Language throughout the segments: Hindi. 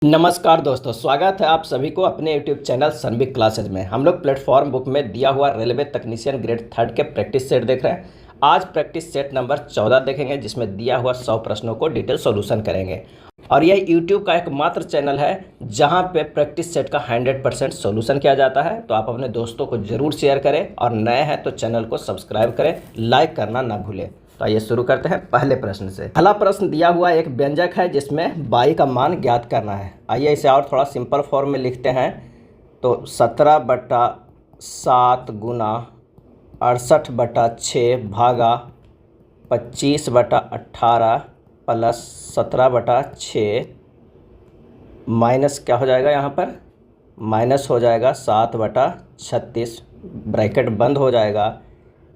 नमस्कार दोस्तों, स्वागत है आप सभी को अपने YouTube चैनल सनबिग क्लासेज में। हम लोग प्लेटफॉर्म बुक में दिया हुआ रेलवे तकनीशियन ग्रेड 3 के प्रैक्टिस सेट देख रहे हैं। आज प्रैक्टिस सेट नंबर 14 देखेंगे, जिसमें दिया हुआ 100 प्रश्नों को डिटेल सॉल्यूशन करेंगे। और यह YouTube का एकमात्र चैनल है जहां पे प्रैक्टिस सेट का 100% सॉल्यूशन किया जाता है। तो आप अपने दोस्तों को ज़रूर शेयर करें और नए हैं तो चैनल को सब्सक्राइब करें, लाइक करना ना भूलें। तो आइए शुरू करते हैं पहले प्रश्न से। पहला प्रश्न दिया हुआ एक व्यंजक है जिसमें बाई का मान ज्ञात करना है। आइए इसे और थोड़ा सिंपल फॉर्म में लिखते हैं। तो 17/7 गुना 68/6 भागा 25/18 प्लस 17/6 माइनस क्या हो जाएगा, यहाँ पर माइनस हो जाएगा 7/36, ब्रैकेट बंद हो जाएगा,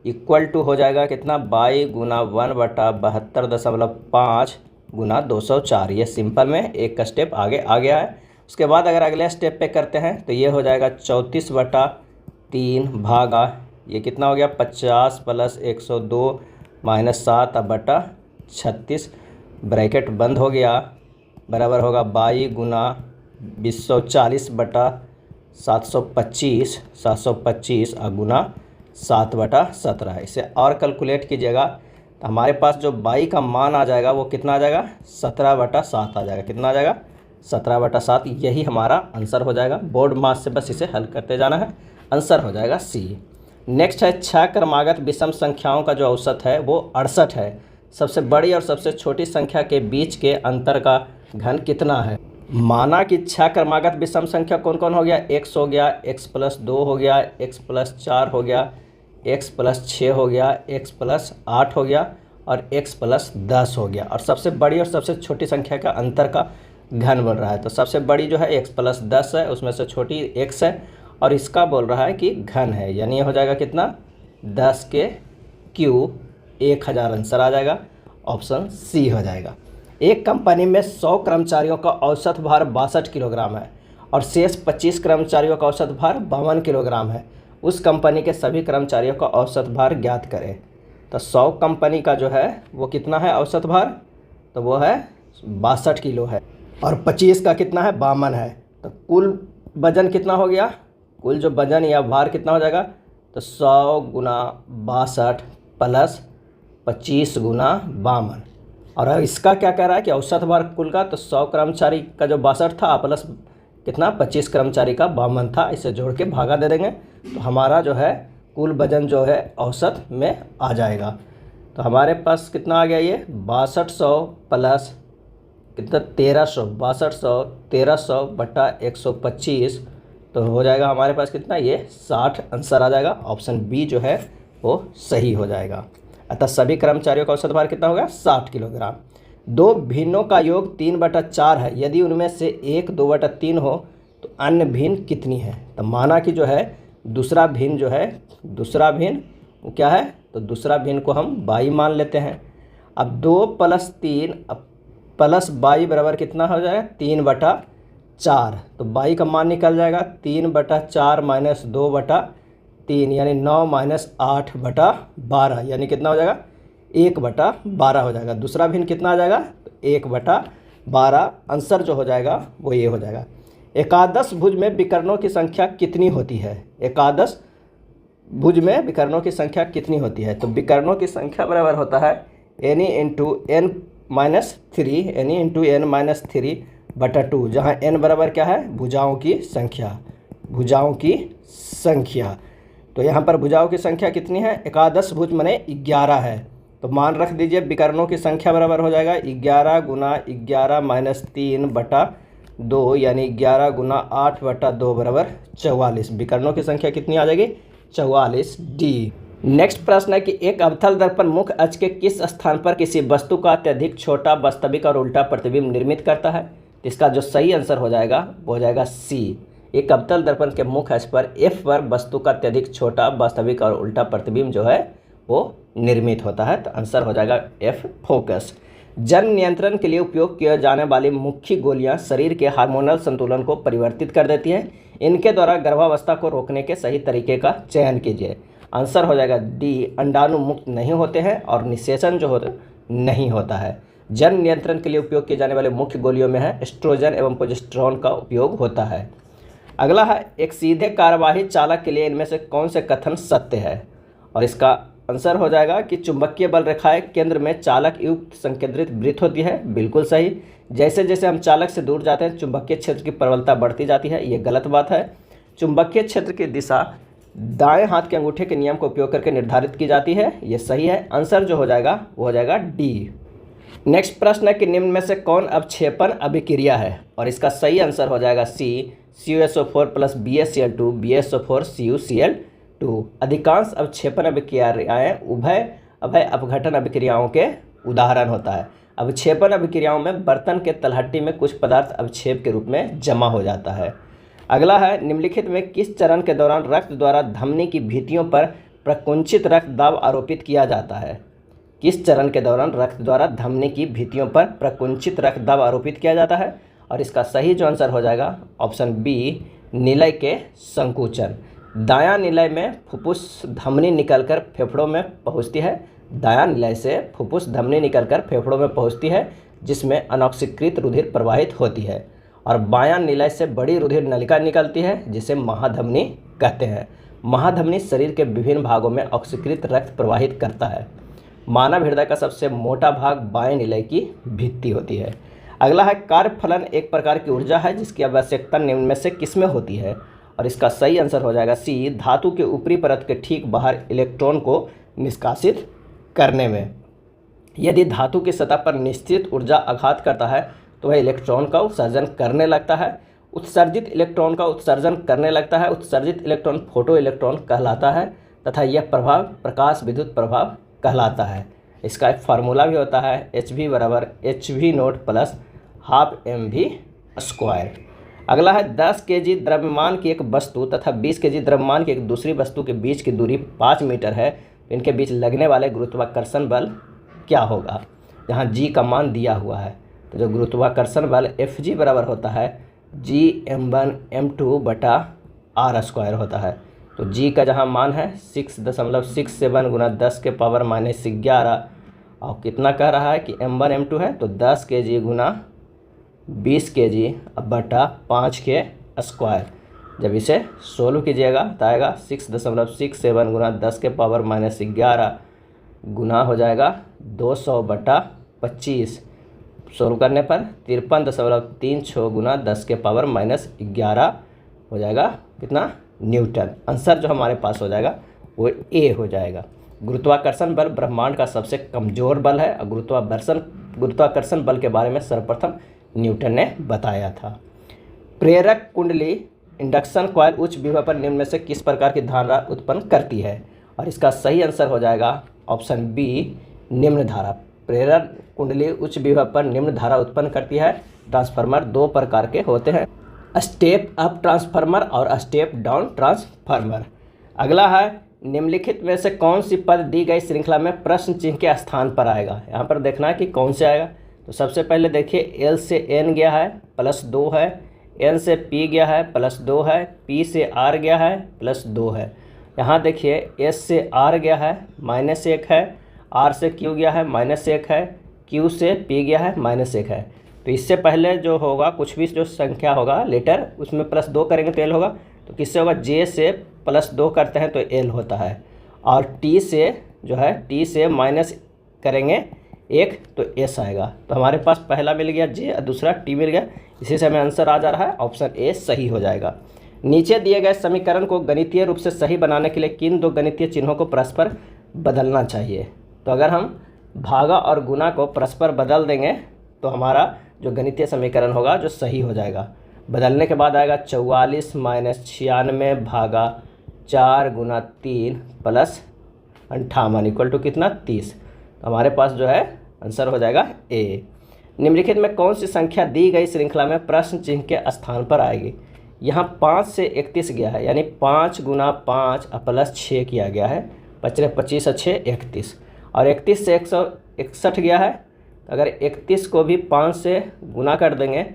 इक्वल टू हो जाएगा कितना, बाई गुना 1/72.5 गुना 204। ये सिंपल में एक स्टेप आगे आ गया है। उसके बाद अगर अगले स्टेप पे करते हैं तो ये हो जाएगा 34/3 भागा ये कितना हो गया 50 प्लस 102 माइनस 7/36, ब्रैकेट बंद हो गया, बराबर होगा बाई गुना 240/725 725 गुना 7/17। इसे और कैलकुलेट कीजिएगा तो हमारे पास जो बाई का मान आ जाएगा वो कितना आ जाएगा, 17/7 आ जाएगा। कितना आ जाएगा, 17/7। यही हमारा आंसर हो जाएगा। बोर्ड मास से बस इसे हल करते जाना है, आंसर हो जाएगा सी। नेक्स्ट है 6 क्रमागत विषम संख्याओं का जो औसत है वो 68 है। सबसे बड़ी और सबसे छोटी संख्या के बीच के अंतर का घन कितना है। माना कि 6 क्रमागत विषम संख्या कौन कौन हो गया, x हो गया, x+2 हो गया, x+4 हो गया, x+6 हो गया, x+8 हो गया और x+10 हो गया। और सबसे बड़ी और सबसे छोटी संख्या का अंतर का घन बोल रहा है। तो सबसे बड़ी जो है x+10 है, उसमें से छोटी x है और इसका बोल रहा है कि घन है, यानी ये हो जाएगा कितना, 10 के क्यूब 1000। आंसर आ जाएगा ऑप्शन सी हो जाएगा। एक कंपनी में 100 कर्मचारियों का औसत भार 62 किलोग्राम है और शेष 25 कर्मचारियों का औसत भार 52 किलोग्राम है। उस कंपनी के सभी कर्मचारियों का औसत भार ज्ञात करें। तो 100 कंपनी का जो है वो कितना है औसत भार, तो वो है 62 किलो है और 25 का कितना है, 52 है। तो कुल वजन कितना हो गया, कुल जो वजन या भार कितना हो जाएगा, तो 100 गुना 62 प्लस 25 गुना 52। और इसका क्या कह रहा है कि औसत भार कुल का, तो 100 कर्मचारी का जो 62 था प्लस कितना 25 कर्मचारी का 52 था, इसे जोड़ के भागा दे देंगे तो हमारा जो है कुल वजन जो है औसत में आ जाएगा। तो हमारे पास कितना आ गया, ये 6200 प्लस कितना 1300, 6200 1300/125, तो हो जाएगा हमारे पास कितना, ये 60 आंसर आ जाएगा। ऑप्शन बी जो है वो सही हो जाएगा। अतः सभी कर्मचारियों का औसत भार कितना होगा, 60 किलोग्राम। दो भिन्नों का योग 3/4 है। यदि उनमें से एक 2/3 हो तो अन्य भिन्न कितनी है। तो माना कि जो है दूसरा भिन्न जो है, दूसरा भिन्न वो क्या है, तो दूसरा भिन्न को हम बाई मान लेते हैं। अब 2 + 3 प्लस बाई बराबर कितना हो जाएगा, 3/4। तो बाई का मान निकल जाएगा 3/4 माइनस 2/3 यानी 9 माइनस 8/12 यानी कितना हो जाएगा, 1/12 हो जाएगा। दूसरा भिन्न कितना आ जाएगा, तो 1/12। आंसर जो हो जाएगा वो ये हो जाएगा। एकादश भुज में विकर्णों की संख्या कितनी होती है। एकादश भुज में विकर्णों की संख्या कितनी होती है। तो विकर्णों की संख्या बराबर होता है any into n minus 3, any into n minus 3/2, जहाँ n बराबर क्या है, भुजाओं की संख्या, भुजाओं की संख्या। तो यहाँ पर भुजाओं की संख्या कितनी है, एकादश भुज माने 11 है। तो मान रख दीजिए विकर्णों की संख्या बराबर हो जाएगा 11 गुना 11 माइनस 3/2 यानी 11 गुना 8/2 बराबर 44। विकर्णों की संख्या कितनी आ जाएगी, 44 डी। नेक्स्ट प्रश्न है कि एक अवतल दर्पण मुख्य अक्ष के किस स्थान पर किसी वस्तु का अत्यधिक छोटा वास्तविक और उल्टा प्रतिबिंब निर्मित करता है। इसका जो सही आंसर हो जाएगा वो हो जाएगा सी। एक अवतल दर्पण के मुख्य अक्ष पर F पर वस्तु का अत्यधिक छोटा वास्तविक और उल्टा प्रतिबिंब जो है वो निर्मित होता है। तो आंसर हो जाएगा F फोकस। जन नियंत्रण के लिए उपयोग किए जाने वाली मुख्य गोलियां शरीर के हार्मोनल संतुलन को परिवर्तित कर देती हैं। इनके द्वारा गर्भावस्था को रोकने के सही तरीके का चयन कीजिए। आंसर हो जाएगा डी, अंडाणु मुक्त नहीं होते हैं और निषेचन जो होता नहीं होता है। जन नियंत्रण के लिए उपयोग किए जाने वाले मुख्य गोलियों में है एस्ट्रोजन एवं प्रोजेस्टेरोन का उपयोग होता है। अगला है, एक सीधे कार्यवाही चालक के लिए इनमें से कौन से कथन सत्य है? और इसका आंसर हो जाएगा कि चुंबकीय बल रेखाएं केंद्र में चालक युक्त संकेंद्रित वृत्त होती है। बिल्कुल सही। जैसे जैसे हम चालक से दूर जाते हैं चुंबकीय क्षेत्र की प्रबलता बढ़ती जाती है, ये गलत बात है। चुंबकीय क्षेत्र की दिशा दाएं हाथ के अंगूठे के नियम का उपयोग करके निर्धारित की जाती है, ये सही है। आंसर जो हो जाएगा वो हो जाएगा डी। नेक्स्ट प्रश्न है कि निम्न में से कौन अवक्षेपण अभिक्रिया है? और इसका सही आंसर हो जाएगा सी, CuSO4 + BaCl2 BaSO4 CuCl2। अधिकांश अवक्षेपण अभिक्रियाएं उभय अभय अपघटन अभिक्रियाओं के उदाहरण होता है। अवक्षेपण अभिक्रियाओं में बर्तन के तलहटी में कुछ पदार्थ अवक्षेप के रूप में जमा हो जाता है। अगला है, निम्नलिखित में किस चरण के दौरान रक्त द्वारा धमनी की भित्तियों पर प्रकुंचित रक्त दाब आरोपित किया जाता है? किस चरण के दौरान रक्त द्वारा धमनी की भित्तियों पर प्रकुंचित रक्त दाब आरोपित किया जाता है? और इसका सही जो आंसर हो जाएगा ऑप्शन बी, निलय के संकुचन। दायां निलय में फुफ्फुस धमनी निकलकर फेफड़ों में पहुंचती है। दायां निलय से फुफ्फुस धमनी निकलकर फेफड़ों में पहुंचती है, जिसमें अनॉक्सीकृत रुधिर प्रवाहित होती है। और बायां निलय से बड़ी रुधिर नलिका निकलती है, जिसे महाधमनी कहते हैं। महाधमनी शरीर के विभिन्न भागों में ऑक्सीकृत रक्त प्रवाहित करता है। मानव हृदय का सबसे मोटा भाग बाएं निलय की भित्ति होती है। अगला है, कार्यफलन एक प्रकार की ऊर्जा है जिसकी आवश्यकता निम्न में से किसमें होती है? और इसका सही आंसर हो जाएगा सी, धातु के ऊपरी परत के ठीक बाहर इलेक्ट्रॉन को निष्कासित करने में। यदि धातु की सतह पर निश्चित ऊर्जा आघात करता है तो वह इलेक्ट्रॉन का उत्सर्जन करने लगता है। उत्सर्जित इलेक्ट्रॉन का उत्सर्जन करने लगता है। उत्सर्जित इलेक्ट्रॉन फोटो इलेक्ट्रॉन कहलाता है तथा यह प्रभाव प्रकाश विद्युत प्रभाव कहलाता है। इसका एक फार्मूला भी होता है, HV = HV0 + ½ mv²। अगला है, 10 kg द्रव्यमान की एक वस्तु तथा 20 kg द्रव्यमान की एक दूसरी वस्तु के बीच की दूरी 5 मीटर है। इनके बीच लगने वाले गुरुत्वाकर्षण बल क्या होगा? जहाँ G का मान दिया हुआ है, तो जो गुरुत्वाकर्षण बल Fg बराबर होता है Gm1m2/r² होता है। तो G का जहाँ मान है 6.67 × 10⁻11 और कितना कह रहा है कि m1m2 है, तो 10 kg × 20 kg/5 स्क्वायर। जब इसे सोल्व कीजिएगा तो आएगा 6.67 × 10⁻11 गुना हो जाएगा 200/25। सोल्व करने पर 53.36 × 10⁻11 हो जाएगा कितना? न्यूटन। आंसर जो हमारे पास हो जाएगा वो ए हो जाएगा। गुरुत्वाकर्षण बल ब्रह्मांड का सबसे कमज़ोर बल है और गुरुत्वाकर्षण बल के बारे में सर्वप्रथम न्यूटन ने बताया था। प्रेरक कुंडली इंडक्शन कॉइल उच्च विभव पर निम्न में से किस प्रकार की धारा उत्पन्न करती है? और इसका सही आंसर हो जाएगा ऑप्शन बी, निम्न धारा। प्रेरक कुंडली उच्च विभव पर निम्न धारा उत्पन्न करती है। ट्रांसफार्मर दो प्रकार के होते हैं, स्टेप अप ट्रांसफार्मर और स्टेप डाउन ट्रांसफार्मर। अगला है, निम्नलिखित में से कौन सी पद दी गई श्रृंखला में प्रश्न चिन्ह के स्थान पर आएगा? यहाँ पर देखना है कि कौन से आएगा। तो सबसे पहले देखिए, L से N गया है +2 है, N से P गया है +2 है, P से R गया है +2 है। यहाँ देखिए S से R गया है -1 है, R से Q गया है -1 है, Q से P गया है -1 है। तो इससे पहले जो होगा कुछ भी जो संख्या होगा लेटर उसमें +2 करेंगे तो L होगा। तो किससे होगा? J से +2 करते हैं तो L होता है, और T से जो है T से माइनस करेंगे 1 तो S आएगा। तो हमारे पास पहला मिल गया J और दूसरा T मिल गया। इसी से हमें आंसर आ जा रहा है ऑप्शन ए सही हो जाएगा। नीचे दिए गए समीकरण को गणितीय रूप से सही बनाने के लिए किन दो गणितीय चिन्हों को परस्पर बदलना चाहिए? तो अगर हम भागा और गुना को परस्पर बदल देंगे तो हमारा जो गणितीय समीकरण होगा जो सही हो जाएगा। बदलने के बाद आएगा 44 - 96 भागा 4 × 3 + 58 = कितना? 30। तो हमारे पास जो है आंसर हो जाएगा ए। निम्नलिखित में कौन सी संख्या दी गई श्रृंखला में प्रश्न चिन्ह के स्थान पर आएगी? यहाँ 5 से 31 गया है, यानी 5 × 5 +6 किया गया है। 25 और 6 31, और 31 से 161 गया है। अगर 31 को भी 5 से गुना कर देंगे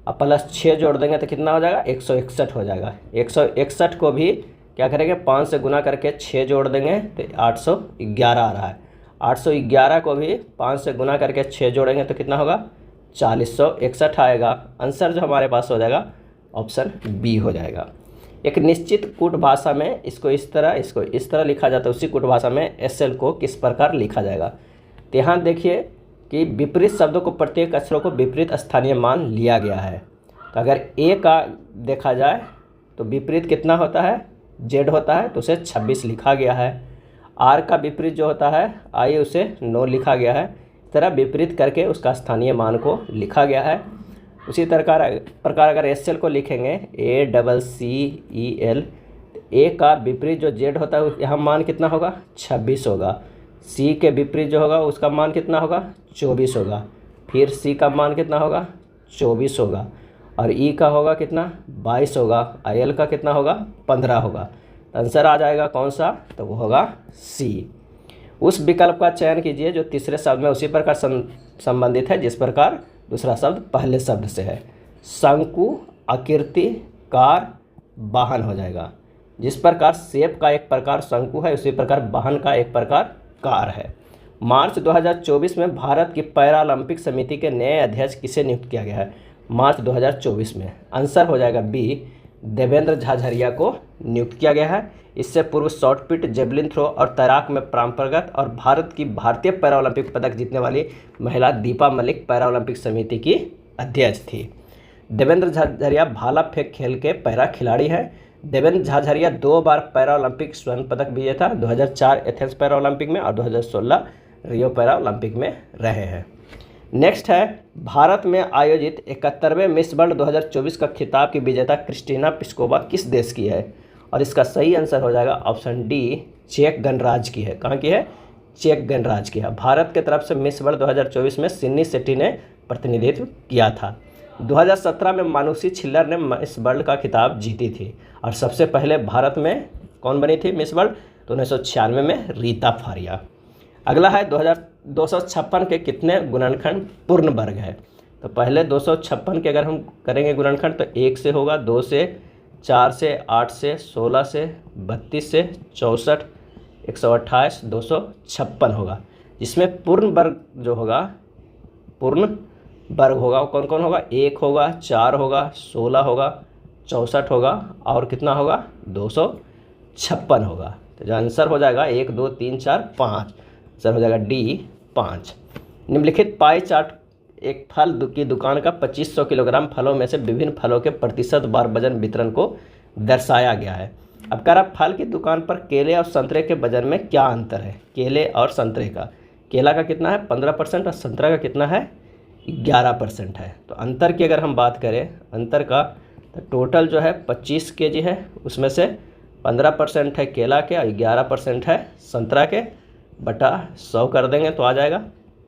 और +6 जोड़ देंगे तो कितना हो जाएगा? 161 हो जाएगा। 161 को भी क्या करेंगे? 5 से गुना करके 6 जोड़ देंगे तो 811 आ रहा है। 811 को भी 5 से गुना करके 6 जोड़ेंगे तो कितना होगा 4061 आएगा। आंसर जो हमारे पास हो जाएगा ऑप्शन बी हो जाएगा। एक निश्चित कूट भाषा में इसको इस तरह लिखा जाता है, उसी कूट भाषा में एसएल को किस प्रकार लिखा जाएगा। तो यहाँ देखिए कि विपरीत शब्दों को प्रत्येक अक्षरों को विपरीत स्थानीय मान लिया गया है। तो अगर ए का देखा जाए तो विपरीत कितना होता है जेड होता है, तो उसे 26 लिखा गया है। आर का विपरीत जो होता है आई, उसे 9 लिखा गया है। इस तरह विपरीत करके उसका स्थानीय मान को लिखा गया है। उसी प्रकार अगर एस एल को लिखेंगे ACCEL, ए का विपरीत जो जेड होता है यहाँ मान कितना होगा 26 होगा। सी के विपरीत जो होगा उसका मान कितना होगा 24 होगा। फिर सी का मान कितना होगा 24 होगा। और ई का होगा कितना 22 होगा। IL का कितना होगा 15 होगा। आंसर आ जाएगा कौन सा, तो वो होगा सी। उस विकल्प का चयन कीजिए जो तीसरे शब्द में उसी प्रकार संबंधित है जिस प्रकार दूसरा शब्द पहले शब्द से है। शंकु, आकृति, कार, वाहन हो जाएगा। जिस प्रकार सेब का एक प्रकार शंकु है उसी प्रकार वाहन का एक प्रकार कार है। मार्च 2024 में भारत की पैरालंपिक समिति के नए अध्यक्ष किसे नियुक्त किया गया है मार्च 2024 में। आंसर हो जाएगा बी, देवेंद्र झाझरिया को नियुक्त किया गया है। इससे पूर्व शॉर्टपुट, जेवलिन थ्रो और तैराक में परंपरागत और भारत की भारतीय पैरालंपिक पदक जीतने वाली महिला दीपा मलिक पैरालंपिक समिति की अध्यक्ष थी। देवेंद्र झाझरिया भाला फेंक खेल के पैरा खिलाड़ी हैं। देवेंद्र झाझरिया 2 बार पैरालंपिक स्वर्ण पदक विजेता, 2004 एथेंस पैरालंपिक में और 2016 रियो पैरालंपिक में रहे हैं। नेक्स्ट है भारत में आयोजित 71वें मिस वर्ल्ड 2024 का खिताब की विजेता क्रिस्टीना प्लिस्कोवा किस देश की है। और इसका सही आंसर हो जाएगा ऑप्शन डी, चेक गणराज्य की है। कहाँ की है, चेक गणराज्य की है। भारत के तरफ से मिस वर्ल्ड 2024 में सिन्नी शेट्टी ने प्रतिनिधित्व किया था। 2017 में मानुषी छिल्लर ने मिस वर्ल्ड का खिताब जीती थी। और सबसे पहले भारत में कौन बनी थी मिस वर्ल्ड, तो 1996 में रीता फारिया। अगला है 256 के कितने गुणनखंड पूर्ण वर्ग है। तो पहले 256 के अगर हम करेंगे गुणनखंड तो 1 से होगा, 2 से, 4 से, 8 से, 16 से, 32 से, 64, 128, 256 होगा। जिसमें पूर्ण वर्ग जो होगा, पूर्ण वर्ग होगा वो कौन कौन होगा, 1 होगा, 4 होगा, 16 होगा, 64 होगा और कितना होगा 256 होगा। तो जो आंसर हो जाएगा 1, 2, 3, 4, 5, आंसर हो जाएगा डी 5। निम्नलिखित पाई चार्ट एक फल की दुकान का 2500 किलोग्राम फलों में से विभिन्न फलों के प्रतिशत बार वजन वितरण को दर्शाया गया है। अब कह रहा फल की दुकान पर केले और संतरे के वजन में क्या अंतर है। केले और संतरे का, केला का कितना है 15% और संतरा का कितना है 11% है। तो अंतर की अगर हम बात करें अंतर का, तो टोटल जो है 25 kg है, उसमें से 15% है केला के और 11% है संतरा के, बटा 100 कर देंगे तो आ जाएगा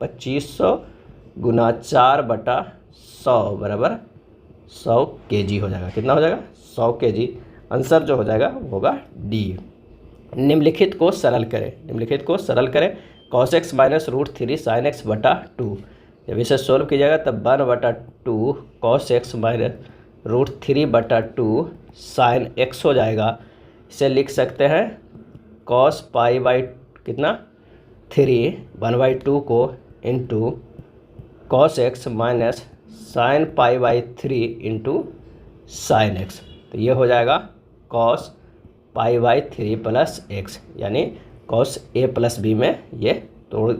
2500 गुना 4/100 बराबर 100 kg हो जाएगा। कितना हो जाएगा 100 kg। आंसर जो हो जाएगा वो होगा डी। निम्नलिखित को सरल करें, निम्नलिखित को सरल करें। cos x minus √3 sin x बटा 2, जब इसे सोल्व कीजिएगा तब 1/2 cos x minus √3/2 sin x हो जाएगा। इसे लिख सकते हैं cos π/, कितना 3, 1/2 को into cos x minus sin π/3 into sin x। तो ये हो जाएगा cos π/3 प्लस x, यानी cos a प्लस b में ये तोड़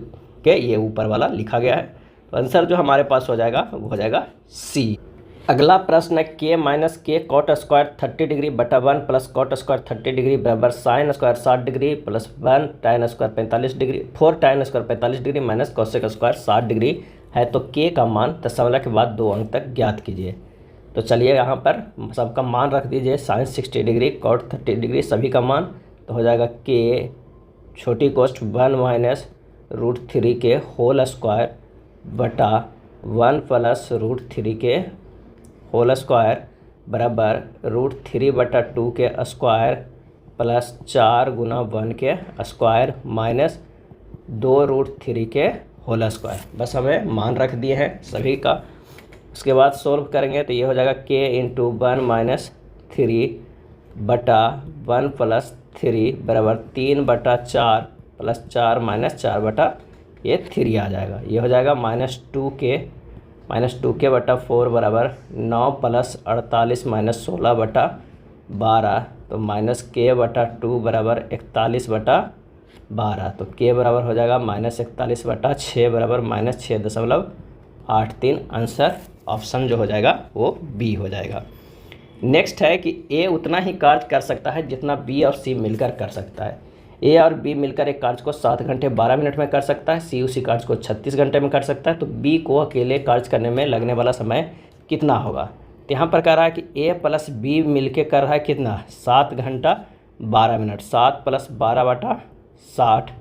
के ये ऊपर वाला लिखा गया है। तो आंसर जो हमारे पास हो जाएगा वो हो जाएगा सी। अगला प्रश्न है k माइनस के कॉट स्क्वायर 30 डिग्री बटा 1 प्लस कॉट स्क्वायर 30 डिग्री बराबर साइन स्क्वायर 60 डिग्री प्लस 1 टाइन स्क्वायर 45 डिग्री 4 टाइन square 45 degree minus cosec square 60 degree है। तो k का मान दशमलव के बाद 2 अंक तक ज्ञात कीजिए। तो चलिए यहाँ पर सबका मान रख दीजिए, साइन 60 डिग्री कॉट 30 डिग्री सभी का मान। तो हो जाएगा k छोटी कोस्ट 1 माइनस √3 के होल स्क्वायर बटा 1 प्लस √3 के होल स्क्वायर बराबर √3/2 के स्क्वायर प्लस 4 गुना 1 के स्क्वायर माइनस 2√3 के होल स्क्वायर। बस हमें मान रख दिए हैं सभी का। उसके बाद सोल्व करेंगे तो ये हो जाएगा k इंटू 1 माइनस 3 बटा 1 प्लस 3 बराबर 3/4 प्लस 4 माइनस 4 बटा ये 3 आ जाएगा। ये हो जाएगा -2k बटा 4 बराबर 9 प्लस 48 माइनस 16 बटा 12, तो -k बटा 2 बराबर 41 बटा 12, तो k बराबर हो जाएगा -41 बटा 6 बराबर -6.83। आंसर ऑप्शन जो हो जाएगा वो बी हो जाएगा। नेक्स्ट है कि ए उतना ही कार्य कर सकता है जितना बी और सी मिलकर कर सकता है। ए और बी मिलकर एक कार्य को 7 घंटे 12 मिनट में कर सकता है, सी उसी कार्य को 36 घंटे में कर सकता है, तो बी को अकेले कार्य करने में लगने वाला समय कितना होगा। तो यहाँ पर कह रहा है कि ए प्लस बी मिलके कर रहा है कितना, 7 घंटा 12 मिनट, 7 प्लस 12 बटा 60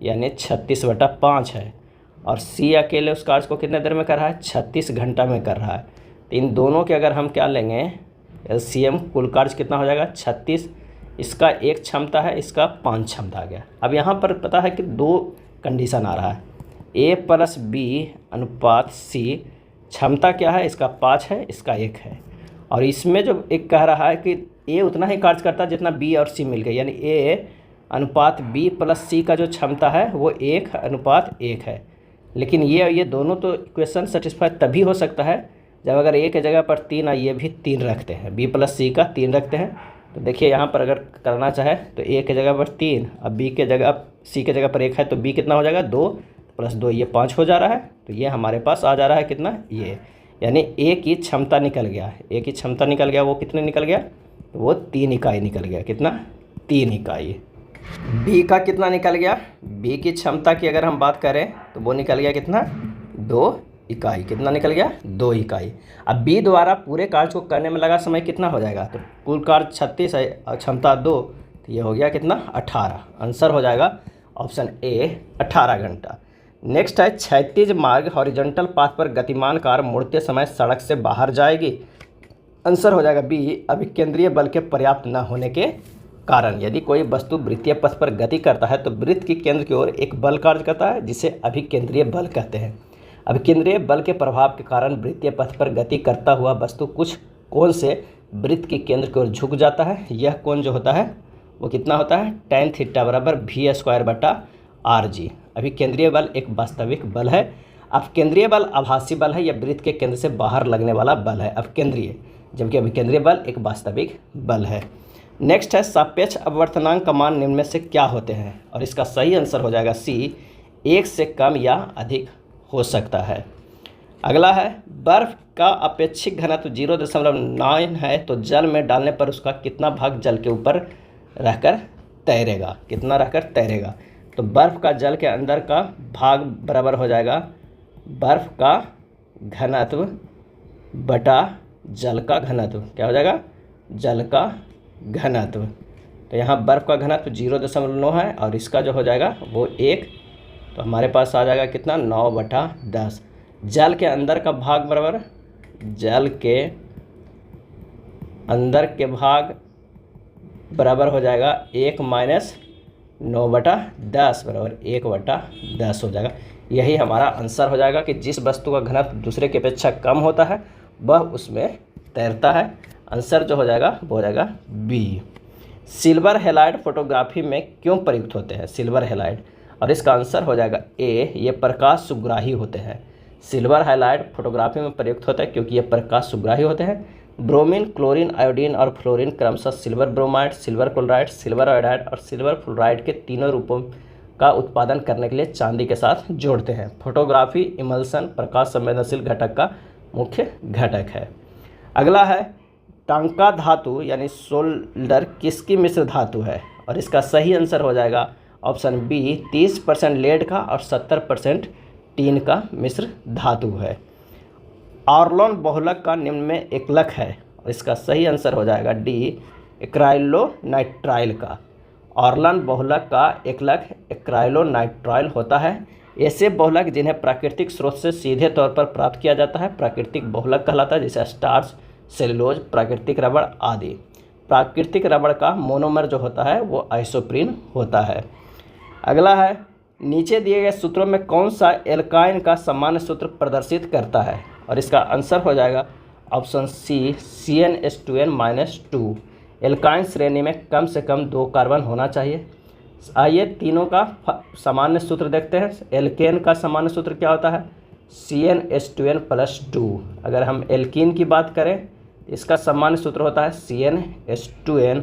यानी 36 बटा 5 है, और सी अकेले उस कार्य को कितने देर में कर रहा है, 36 घंटा में कर रहा है। तो इन दोनों के अगर हम क्या लेंगे एलसीएम, कुल कार्य कितना हो जाएगा 36, इसका 1 क्षमता है, इसका 5 क्षमता आ गया। अब यहाँ पर पता है कि 2 कंडीशन आ रहा है, ए प्लस बी अनुपात सी, क्षमता क्या है, इसका 5 है, इसका 1 है, और इसमें जो एक कह रहा है कि ए उतना ही कार्य करता है जितना बी और सी मिल गए, यानी ए अनुपात बी प्लस सी का जो क्षमता है वो 1:1 है। लेकिन ये दोनों तो इक्वेशन सेटिस्फाई तभी हो सकता है जब अगर ए के जगह पर 3 और ये भी 3 रखते हैं, बी प्लस सी का 3 रखते हैं। तो देखिए यहाँ पर अगर करना चाहे तो ए के जगह पर 3, अब बी के जगह, अब सी के जगह पर 1 है, तो बी कितना हो जाएगा 2 प्लस 2 ये 5 हो जा रहा है। तो ये हमारे पास आ जा रहा है कितना, ये यानी ए की क्षमता निकल गया, ए की क्षमता निकल गया, वो कितने निकल गया, तो वो 3 इकाई निकल गया, कितना 3 इकाई। बी का कितना निकल गया, बी की क्षमता की अगर हम बात करें तो वो निकल गया कितना 2 इकाई, कितना निकल गया 2 इकाई। अब बी द्वारा पूरे कार्य को करने में लगा समय कितना हो जाएगा, तो कुल कार्य 36 है और क्षमता 2, तो ये हो गया कितना 18। आंसर हो जाएगा ऑप्शन ए 18 घंटा। नेक्स्ट है क्षैतिज मार्ग हॉरिजॉन्टल पाथ पर गतिमान कार मुड़ते समय सड़क से बाहर जाएगी। आंसर हो जाएगा बी अभिकेंद्रीय बल के पर्याप्त न होने के कारण। यदि कोई वस्तु वृत्तीय पथ पर गति करता है तो वृत्त की केंद्र की ओर एक बल कार्य करता है जिसे अभिकेंद्रीय बल कहते हैं। अभिकेंद्रीय बल के प्रभाव के कारण वृत्तीय पथ पर गति करता हुआ वस्तु कुछ कोण से वृत्त के केंद्र की ओर झुक जाता है। यह कोण जो होता है वो कितना होता है, tan थीटा बराबर v² बटा rg। अभिकेंद्रीय बल एक वास्तविक बल है, अपकेंद्रीय बल आभासी बल है, यह वृत्त के केंद्र से बाहर लगने वाला बल है अपकेंद्रीय, जबकि अभिकेंद्रीय बल एक वास्तविक बल है। नेक्स्ट है सापेक्ष अपवर्तनांक का मान निम्न में से क्या होते हैं, और इसका सही आंसर हो जाएगा सी 1 से कम या अधिक हो सकता है। अगला है बर्फ का अपेक्षित घनत्व 0.9 है तो जल में डालने पर उसका कितना भाग जल के ऊपर रहकर तैरेगा, कितना रहकर तैरेगा। तो बर्फ़ का जल के अंदर का भाग बराबर हो जाएगा बर्फ़ का घनत्व बटा जल का घनत्व, क्या हो जाएगा जल का घनत्व। तो यहाँ बर्फ़ का घनत्व 0.9 है और इसका जो हो जाएगा वो 1, तो हमारे पास आ जाएगा कितना 9/10। जल के अंदर का भाग बराबर जल के अंदर के भाग बराबर हो जाएगा 1 माइनस 9/10 बराबर 1/10 हो जाएगा। यही हमारा आंसर हो जाएगा कि जिस वस्तु का घनत्व दूसरे की अपेक्षा कम होता है वह उसमें तैरता है। आंसर जो हो जाएगा वो हो जाएगा बी। सिल्वर हैलाइड फोटोग्राफी में क्यों प्रयुक्त होते हैं, सिल्वर हैलाइड, और इसका आंसर हो जाएगा ए, ये प्रकाश सुग्राही होते हैं। सिल्वर हैलाइड फोटोग्राफी में प्रयुक्त होता है क्योंकि ये प्रकाश सुग्राही होते हैं। ब्रोमीन, क्लोरीन, आयोडीन और फ्लोरीन क्रमशः silver bromide, silver chloride, silver iodide और सिल्वर फ्लोराइड के तीनों रूपों का उत्पादन करने के लिए चांदी के साथ जोड़ते हैं। फोटोग्राफी इमल्सन प्रकाश संवेदनशील घटक का मुख्य घटक है। अगला है टांका धातु यानी सोल्डर किसकी मिश्र धातु है, और इसका सही आंसर हो जाएगा ऑप्शन बी 30% लेड का और 70% टीन का मिश्र धातु है। ऑर्लोन बहुलक का निम्न में एकलक है, और इसका सही आंसर हो जाएगा डी एक्राइलोनाइट्राइल का। ऑर्लोन बहुलक का एकलक एक्राइलोनाइट्राइल होता है। ऐसे बहुलक जिन्हें प्राकृतिक स्रोत से सीधे तौर पर प्राप्त किया जाता है प्राकृतिक बहुलक कहलाता है, जैसे स्टार्च, सेलुलोज, प्राकृतिक रबड़ आदि। प्राकृतिक रबड़ का मोनोमर जो होता है वो आइसोप्रीन होता है। अगला है नीचे दिए गए सूत्रों में कौन सा एल्काइन का सामान्य सूत्र प्रदर्शित करता है, और इसका आंसर हो जाएगा ऑप्शन सी CnH2n-2। एल्काइन श्रेणी में कम से कम 2 कार्बन होना चाहिए। आइए तीनों का सामान्य सूत्र देखते हैं। एल्केन का सामान्य सूत्र क्या होता है? CnH2n+2। अगर हम एल्कीन की बात करें इसका सामान्य सूत्र होता है CnH2n,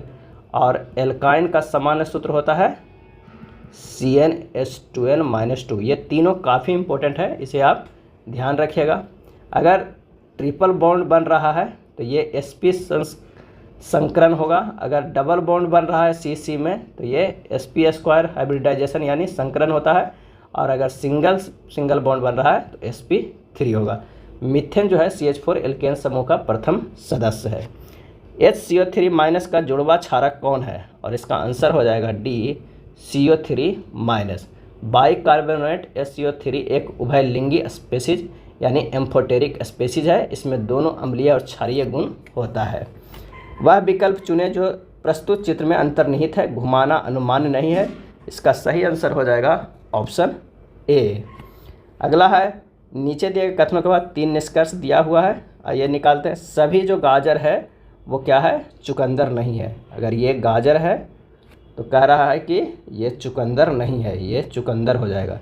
और एल्काइन का सामान्य सूत्र होता है CnH2n-2। ये तीनों काफ़ी इंपॉर्टेंट है, इसे आप ध्यान रखिएगा। अगर ट्रिपल बॉन्ड बन रहा है तो ये sp संकरण होगा। अगर डबल बॉन्ड बन रहा है CC में तो ये sp² हाइब्रिडाइजेशन यानी संकरण होता है। और अगर सिंगल बॉन्ड बन रहा है तो sp3 होगा। मीथेन जो है CH4 एल्केन समूह का प्रथम सदस्य है। HCO3- का जुड़वा क्षारक कौन है? और इसका आंसर हो जाएगा D, CO3-। बाइकार्बोनेट HCO3 एक उभयलिंगी स्पेसीज यानी एम्फोटेरिक स्पेसीज है। इसमें दोनों अम्लीय और क्षारीय गुण होता है। वह विकल्प चुने जो प्रस्तुत चित्र में अंतर्निहित है। घुमाना अनुमान्य नहीं है। इसका सही आंसर हो जाएगा ऑप्शन ए। अगला है, नीचे दिए गए कथनों के बाद 3 निष्कर्ष दिया हुआ है, आइए निकालते हैं। सभी जो गाजर है वो क्या है? चुकंदर नहीं है। अगर ये गाजर है तो कह रहा है कि ये चुकंदर नहीं है, ये चुकंदर हो जाएगा,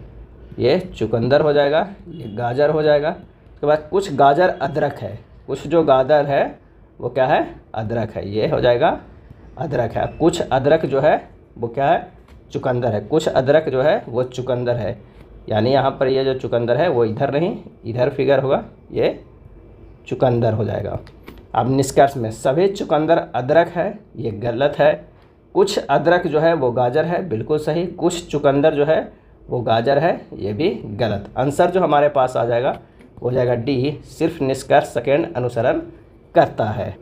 ये चुकंदर हो जाएगा, ये गाजर हो जाएगा। उसके बाद कुछ गाजर अदरक है, कुछ जो गाजर है वो क्या है? अदरक है, ये हो जाएगा अदरक है। कुछ अदरक जो है वो क्या है? चुकंदर है। कुछ अदरक जो है वो चुकंदर है, यानी यहाँ पर ये जो चुकंदर है वो इधर नहीं, इधर फिगर होगा, ये चुकंदर हो जाएगा। अब निष्कर्ष में सभी चुकंदर अदरक है, ये गलत है। कुछ अदरक जो है वो गाजर है, बिल्कुल सही। कुछ चुकंदर जो है वो गाजर है, ये भी गलत। आंसर जो हमारे पास आ जाएगा वो हो जाएगा D, सिर्फ निष्कर्ष सेकेंड अनुसरण करता है।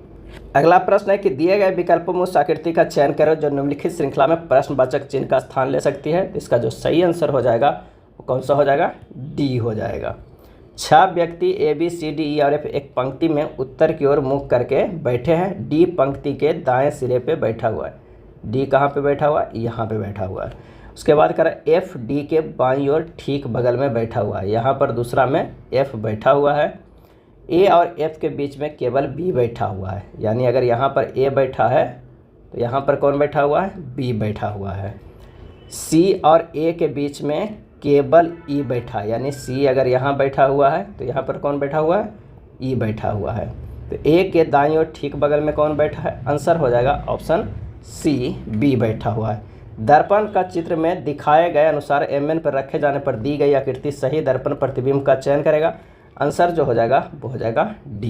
अगला प्रश्न है कि दिए गए विकल्पों में उस आकृति का चयन करो जो निम्नलिखित श्रृंखला में प्रश्नवाचक चिन्ह का स्थान ले सकती है। इसका जो सही आंसर हो जाएगा वो कौन सा हो जाएगा? D हो जाएगा। 6 व्यक्ति ABCDE और F एक पंक्ति में उत्तर की ओर मुख करके बैठे हैं। D पंक्ति के दाएं सिरे पे बैठा हुआ है। D कहाँ पे बैठा हुआ है? यहाँ पे बैठा हुआ है। उसके बाद करें F D के बाईं ओर ठीक बगल में बैठा हुआ है। यहाँ पर दूसरा में F बैठा हुआ है। A और F के बीच में केवल B बैठा हुआ है, यानी अगर यहाँ पर A बैठा है तो यहाँ पर कौन बैठा हुआ है? B बैठा हुआ है। C और A के बीच में केवल E बैठा है, यानी C अगर यहाँ बैठा हुआ है तो यहाँ पर कौन बैठा हुआ है? E बैठा हुआ है। तो A के दाईं ओर ठीक बगल में कौन बैठा है? आंसर हो जाएगा ऑप्शन C, B बैठा हुआ है। दर्पण का चित्र में दिखाए गए अनुसार MN पर रखे जाने पर दी गई आकृति सही दर्पण प्रतिबिंब का चयन करेगा। आंसर जो हो जाएगा वो हो जाएगा D।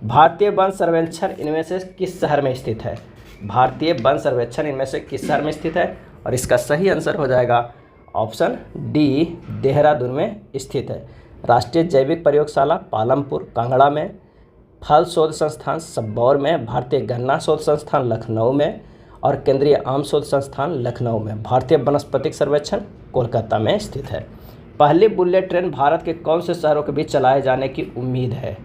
भारतीय वन सर्वेक्षण इनमें से किस शहर में स्थित है? भारतीय वन सर्वेक्षण इनमें से किस शहर में स्थित है? और इसका सही आंसर हो जाएगा ऑप्शन D, देहरादून में स्थित है। राष्ट्रीय जैविक प्रयोगशाला पालमपुर कांगड़ा में, फल शोध संस्थान सबौर में, भारतीय गन्ना शोध संस्थान लखनऊ में और केंद्रीय आम शोध संस्थान लखनऊ में। भारतीय वनस्पतिक सर्वेक्षण कोलकाता में स्थित है। पहली बुलेट ट्रेन भारत के कौन से शहरों के बीच चलाए जाने की उम्मीद है?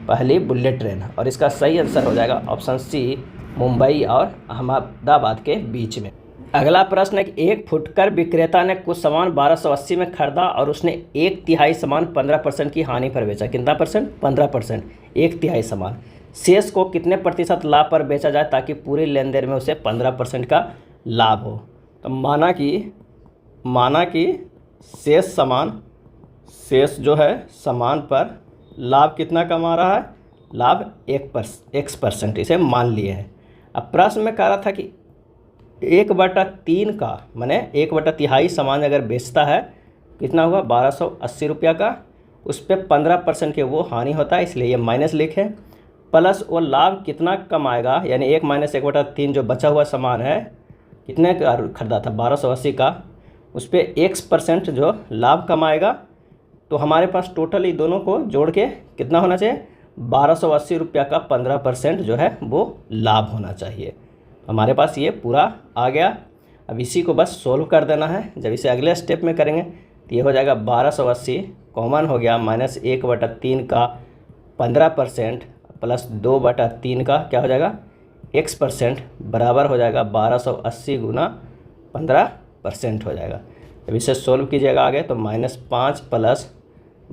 पहली बुलेट ट्रेन, और इसका सही आंसर हो जाएगा ऑप्शन C, मुंबई और अहमदाबाद के बीच में। अगला प्रश्न है कि एक फुटकर विक्रेता ने कुछ सामान 1280 में खरीदा और उसने 1/3 सामान 15% की हानि पर बेचा। कितना परसेंट? 15%। 1/3 सामान शेष को कितने प्रतिशत लाभ पर बेचा जाए ताकि पूरी लेन देन में उसे 15% का लाभ हो? तो माना कि शेष जो है सामान पर लाभ कितना कमा रहा है? लाभ X%, इसे मान लिए हैं। अब प्रश्न में कह रहा था कि 1/3 का माने 1/3 सामान अगर बेचता है कितना हुआ? 1280 रुपया का, उस पर 15% के वो हानि होता है, इसलिए ये माइनस लिखे, प्लस वो लाभ कितना कमाएगा, यानी 1 - 1/3 जो बचा हुआ सामान है कितने का खरीदा था? 1280 का, उस पर X% जो लाभ कमाएगा। तो हमारे पास टोटल ये दोनों को जोड़ के कितना होना चाहिए? 1280 रुपया का 15% जो है वो लाभ होना चाहिए। हमारे पास ये पूरा आ गया। अब इसी को बस सोल्व कर देना है। जब इसे अगले स्टेप में करेंगे तो ये हो जाएगा 1280 कॉमन हो गया, माइनस 1/3 का 15% प्लस 2/3 का क्या हो जाएगा? X% बराबर हो जाएगा 1280 गुना 15% हो जाएगा। जब इसे सोल्व कीजिएगा आगे तो -5 प्लस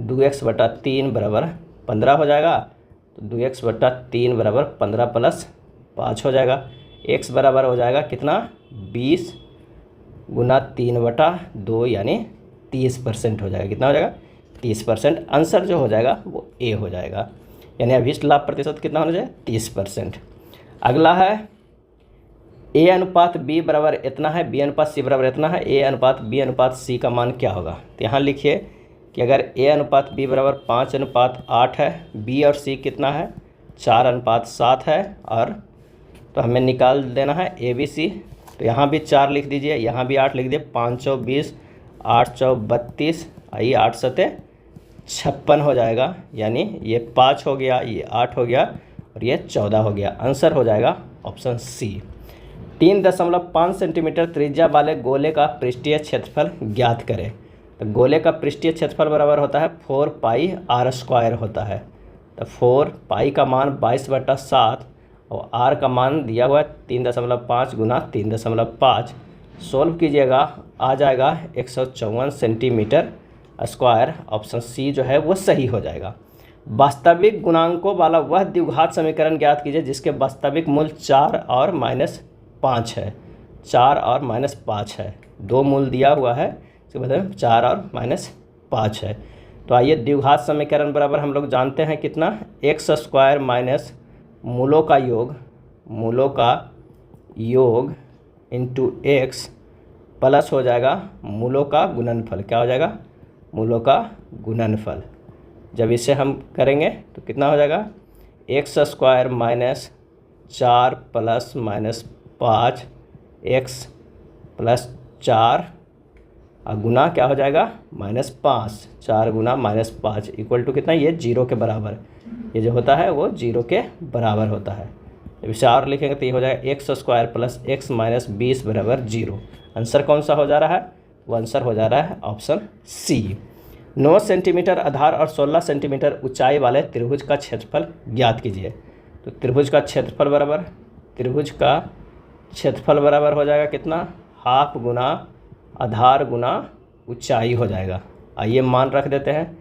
2x/3 बराबर 15 हो जाएगा। तो 2x/3 बराबर 15 प्लस 5 हो जाएगा। x बराबर हो जाएगा कितना? 20 गुना 3/2 यानी 30% हो जाएगा। कितना हो जाएगा? 30%। आंसर जो हो जाएगा वो ए हो जाएगा, यानी अभीष्ट लाभ प्रतिशत कितना होना चाहिए? 30%। अगला है ए अनुपात बी बराबर इतना है, बी अनुपात सी बराबर इतना है, ए अनुपात बी अनुपात सी का मान क्या होगा? तो यहाँ लिखिए कि अगर ए अनुपात बी बराबर 5:8 है, बी और सी कितना है? 4:7 है, और तो हमें निकाल देना है ए बी सी। तो यहाँ भी 4 लिख दीजिए, यहाँ भी 8 लिख दिए। 5 चौ 20, 8 चौ 32, आइए 8 सते 56 हो जाएगा, यानी ये 5 हो गया, ये 8 हो गया और ये 14 हो गया। आंसर हो जाएगा ऑप्शन सी। 3.5 सेंटीमीटर त्रिज्या वाले गोले का पृष्ठीय क्षेत्रफल ज्ञात करें। तो गोले का पृष्ठीय क्षेत्रफल बराबर होता है 4πr² होता है। तो 4π का मान 22/7 और r का मान दिया हुआ है 3.5 गुना 3.5। सोल्व कीजिएगा, आ जाएगा 154 सेंटीमीटर स्क्वायर। ऑप्शन सी जो है वो सही हो जाएगा। वास्तविक गुणांकों वाला वह द्विघात समीकरण ज्ञात कीजिए जिसके वास्तविक मूल्य 4 और -5 है। 4 और -5 है, 2 मूल दिया हुआ है, इसके मतलब 4 और -5 है। तो आइए द्विघात समीकरण बराबर हम लोग जानते हैं कितना? x² माइनस मूलों का योग इंटू x प्लस हो जाएगा मूलों का गुणनफल। क्या हो जाएगा? मूलों का गुणनफल। जब इसे हम करेंगे तो कितना हो जाएगा? x² minus 4 plus -5 x plus 4 और गुना क्या हो जाएगा? -5। 4 गुना -5 इक्वल टू कितना? ये 0 के बराबर। ये जो होता है वो 0 के बराबर होता है। जब इसे और लिखेंगे तो ये हो जाएगा x² प्लस x माइनस 20 बराबर 0। आंसर कौन सा हो जा रहा है? वो आंसर हो जा रहा है ऑप्शन सी। 9 सेंटीमीटर आधार और 16 सेंटीमीटर ऊंचाई वाले त्रिभुज का क्षेत्रफल ज्ञात कीजिए। तो त्रिभुज का क्षेत्रफल बराबर हो जाएगा कितना? हाफ गुना आधार गुना ऊंचाई हो जाएगा। आइए मान रख देते हैं,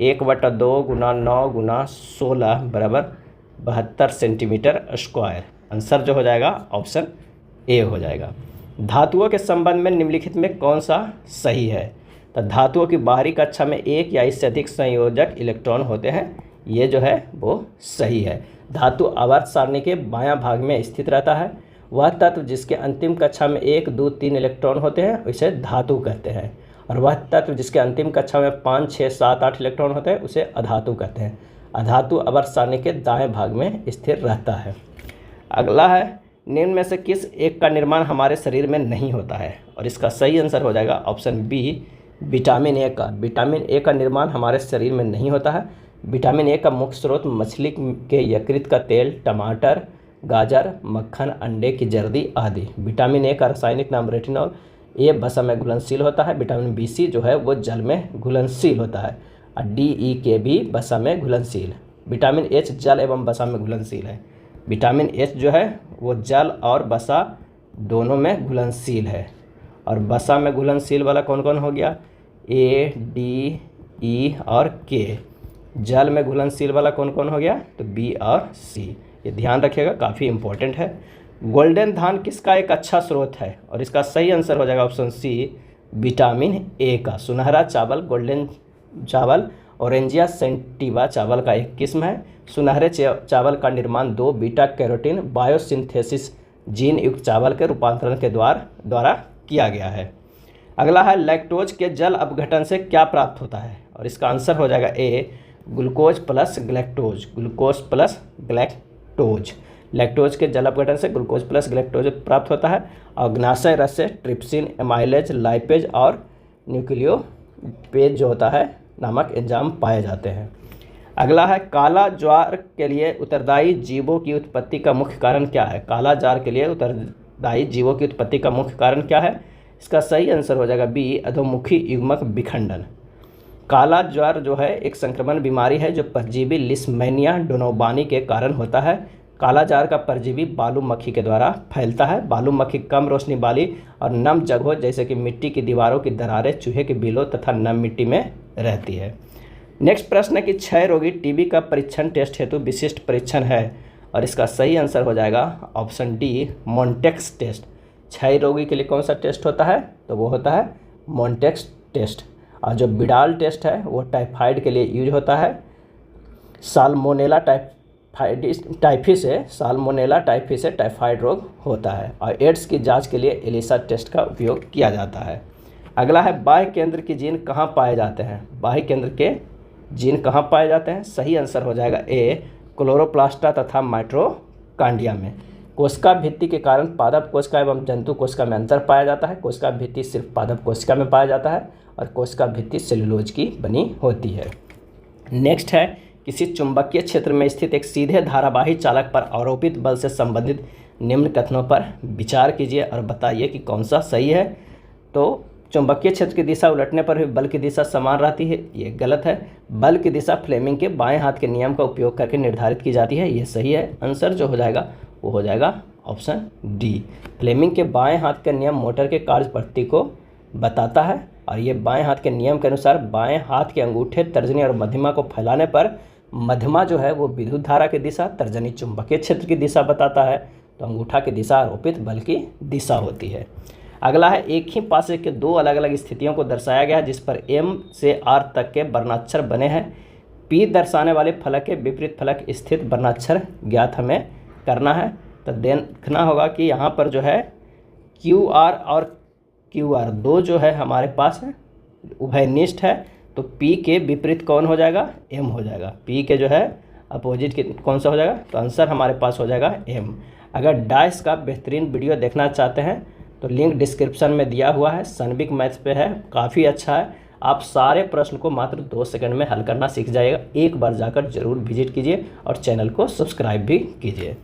1/2 गुना 9 गुना 16 बराबर 72 सेंटीमीटर स्क्वायर। आंसर जो हो जाएगा ऑप्शन ए हो जाएगा। धातुओं के संबंध में निम्नलिखित में कौन सा सही है? तो धातुओं की बाहरी कक्षा में एक या इससे अधिक संयोजक इलेक्ट्रॉन होते हैं, ये जो है वो सही है। धातु आवर्त सारणी के बायां भाग में स्थित रहता है। वह तत्व जिसके अंतिम कक्षा में 1, 2, 3 इलेक्ट्रॉन होते हैं उसे धातु कहते हैं, और वह तत्व जिसके अंतिम कक्षा में 5, 6, 7, 8 इलेक्ट्रॉन होते हैं उसे अधातु कहते हैं। अधातु आवर्त सारणी के दाएं भाग में स्थिर रहता है। अगला है, निम्न में से किस एक का निर्माण हमारे शरीर में नहीं होता है? और इसका सही आंसर हो जाएगा ऑप्शन बी, विटामिन ए का। विटामिन ए का निर्माण हमारे शरीर में नहीं होता है। विटामिन ए का मुख्य स्रोत मछली के यकृत का तेल, टमाटर, गाजर, मक्खन, अंडे की जर्दी आदि। विटामिन ए का रासायनिक नाम रेटिनॉल। ए वसा में घुलनशील होता है। विटामिन बी सी जो है वो जल में घुलनशील होता है, और डी ई के भी वसा में घुलनशील। विटामिन एच जल एवं वसा में घुलनशील है। विटामिन एच जो है वो जल और वसा दोनों में घुलनशील है। और वसा में घुलनशील वाला कौन कौन हो गया? ए, डी, ई और के। जल में घुलनशील वाला कौन कौन हो गया? तो बी और सी। ये ध्यान रखिएगा, काफ़ी इंपॉर्टेंट है। गोल्डन धान किसका एक अच्छा स्रोत है? और इसका सही आंसर हो जाएगा ऑप्शन सी, विटामिन ए का। सुनहरा चावल, गोल्डन चावल ऑरेंजिया सेंटिवा चावल का एक किस्म है। सुनहरे चावल का निर्माण 2 बीटा कैरोटीन बायोसिंथेसिस जीन युक्त चावल के रूपांतरण के द्वारा किया गया है। अगला है, लैक्टोज के जल अपघटन से क्या प्राप्त होता है? और इसका आंसर हो जाएगा A, glucose plus galactose. Glucose plus galactose. Lactose के जल अपघटन से ग्लूकोज प्लस ग्लैक्टोज प्राप्त होता है। अग्नाशय रस से ट्रिप्सिन, एमाइलेज, लाइपेज और न्यूक्लियोपेज जो होता है नामक एंजाइम पाए जाते हैं। अगला है, काला ज्वार के लिए उत्तरदायी जीवों की उत्पत्ति का मुख्य कारण क्या है? काला ज्वार के लिए उत्तरदायी जीवों की उत्पत्ति का मुख्य कारण क्या है? इसका सही आंसर हो जाएगा बी, अधोमुखी युग्मक विखंडन। काला ज्वार जो है एक संक्रमण बीमारी है जो परजीवी लिस्मेनिया डोनोबानी के कारण होता है। काला ज्वार का परजीवी बालू मक्खी के द्वारा फैलता है। बालू मक्खी कम रोशनी वाली और नम जगहों जैसे कि मिट्टी की दीवारों की दरारें, चूहे के बिलों तथा नम मिट्टी में रहती है। नेक्स्ट प्रश्न है कि क्षय रोगी टीबी का परीक्षण टेस्ट हेतु विशिष्ट परीक्षण है, और इसका सही आंसर हो जाएगा ऑप्शन डी, मोन्टेक्स टेस्ट। क्षय रोगी के लिए कौन सा टेस्ट होता है, तो वो होता है मॉन्टेक्स टेस्ट। और जो बिडाल टेस्ट है वो टाइफाइड के लिए यूज होता है। साल्मोनेला टाइफिस से साल्मोनेला टाइफिस से टाइफाइड रोग होता है। और एड्स की जांच के लिए एलिसा टेस्ट का उपयोग किया जाता है। अगला है बाह्य केंद्र के जीन कहाँ पाए जाते हैं। बाह्य केंद्र के जीन कहाँ पाए जाते हैं, सही आंसर हो जाएगा ए, क्लोरोप्लास्टा तथा माइटोकॉन्ड्रिया में। कोशिका भित्ति के कारण पादप कोशिका एवं जंतु कोशिका में अंतर पाया जाता है। कोशिका भित्ति सिर्फ पादप कोशिका में पाया जाता है और कोशिका भित्ति सेलुलोज की बनी होती है। नेक्स्ट है, किसी चुंबकीय क्षेत्र में स्थित एक सीधे धारावाही चालक पर आरोपित बल से संबंधित निम्न कथनों पर विचार कीजिए और बताइए कि कौन सा सही है। तो चुंबकीय क्षेत्र की दिशा उलटने पर भी बल की दिशा समान रहती है, ये गलत है। बल की दिशा फ्लेमिंग के बाएं हाथ के नियम का उपयोग करके निर्धारित की जाती है, ये सही है। आंसर जो हो जाएगा वो हो जाएगा ऑप्शन डी। फ्लेमिंग के बाएं हाथ का नियम मोटर के कार्य पद्धति को बताता है और ये बाएं हाथ के नियम के अनुसार बाएं हाथ के अंगूठे, तर्जनी और मध्यमा को फैलाने पर मध्यमा जो है वो विद्युत धारा की दिशा, तर्जनी चुंबकीय क्षेत्र की दिशा बताता है, तो अंगूठा की दिशा आरोपित बल की दिशा होती है। अगला है, एक ही पासे के दो अलग अलग स्थितियों को दर्शाया गया है जिस पर एम से आर तक के वर्णाक्षर बने हैं। पी दर्शाने वाले फलक के विपरीत फलक स्थित वर्णाक्षर ज्ञात हमें करना है। तो देखना होगा कि यहाँ पर जो है क्यू आर और क्यू आर दो जो है हमारे पास है उभयनिष्ठ है, तो पी के विपरीत कौन हो जाएगा, एम हो जाएगा। पी के जो है अपोजिट के कौन सा हो जाएगा, तो आंसर हमारे पास हो जाएगा एम। अगर डाइस का बेहतरीन वीडियो देखना चाहते हैं तो लिंक डिस्क्रिप्शन में दिया हुआ है, सनबिक मैथ्स पे है, काफ़ी अच्छा है। आप सारे प्रश्न को मात्र 2 सेकंड में हल करना सीख जाइएगा। एक बार जाकर जरूर विजिट कीजिए और चैनल को सब्सक्राइब भी कीजिए।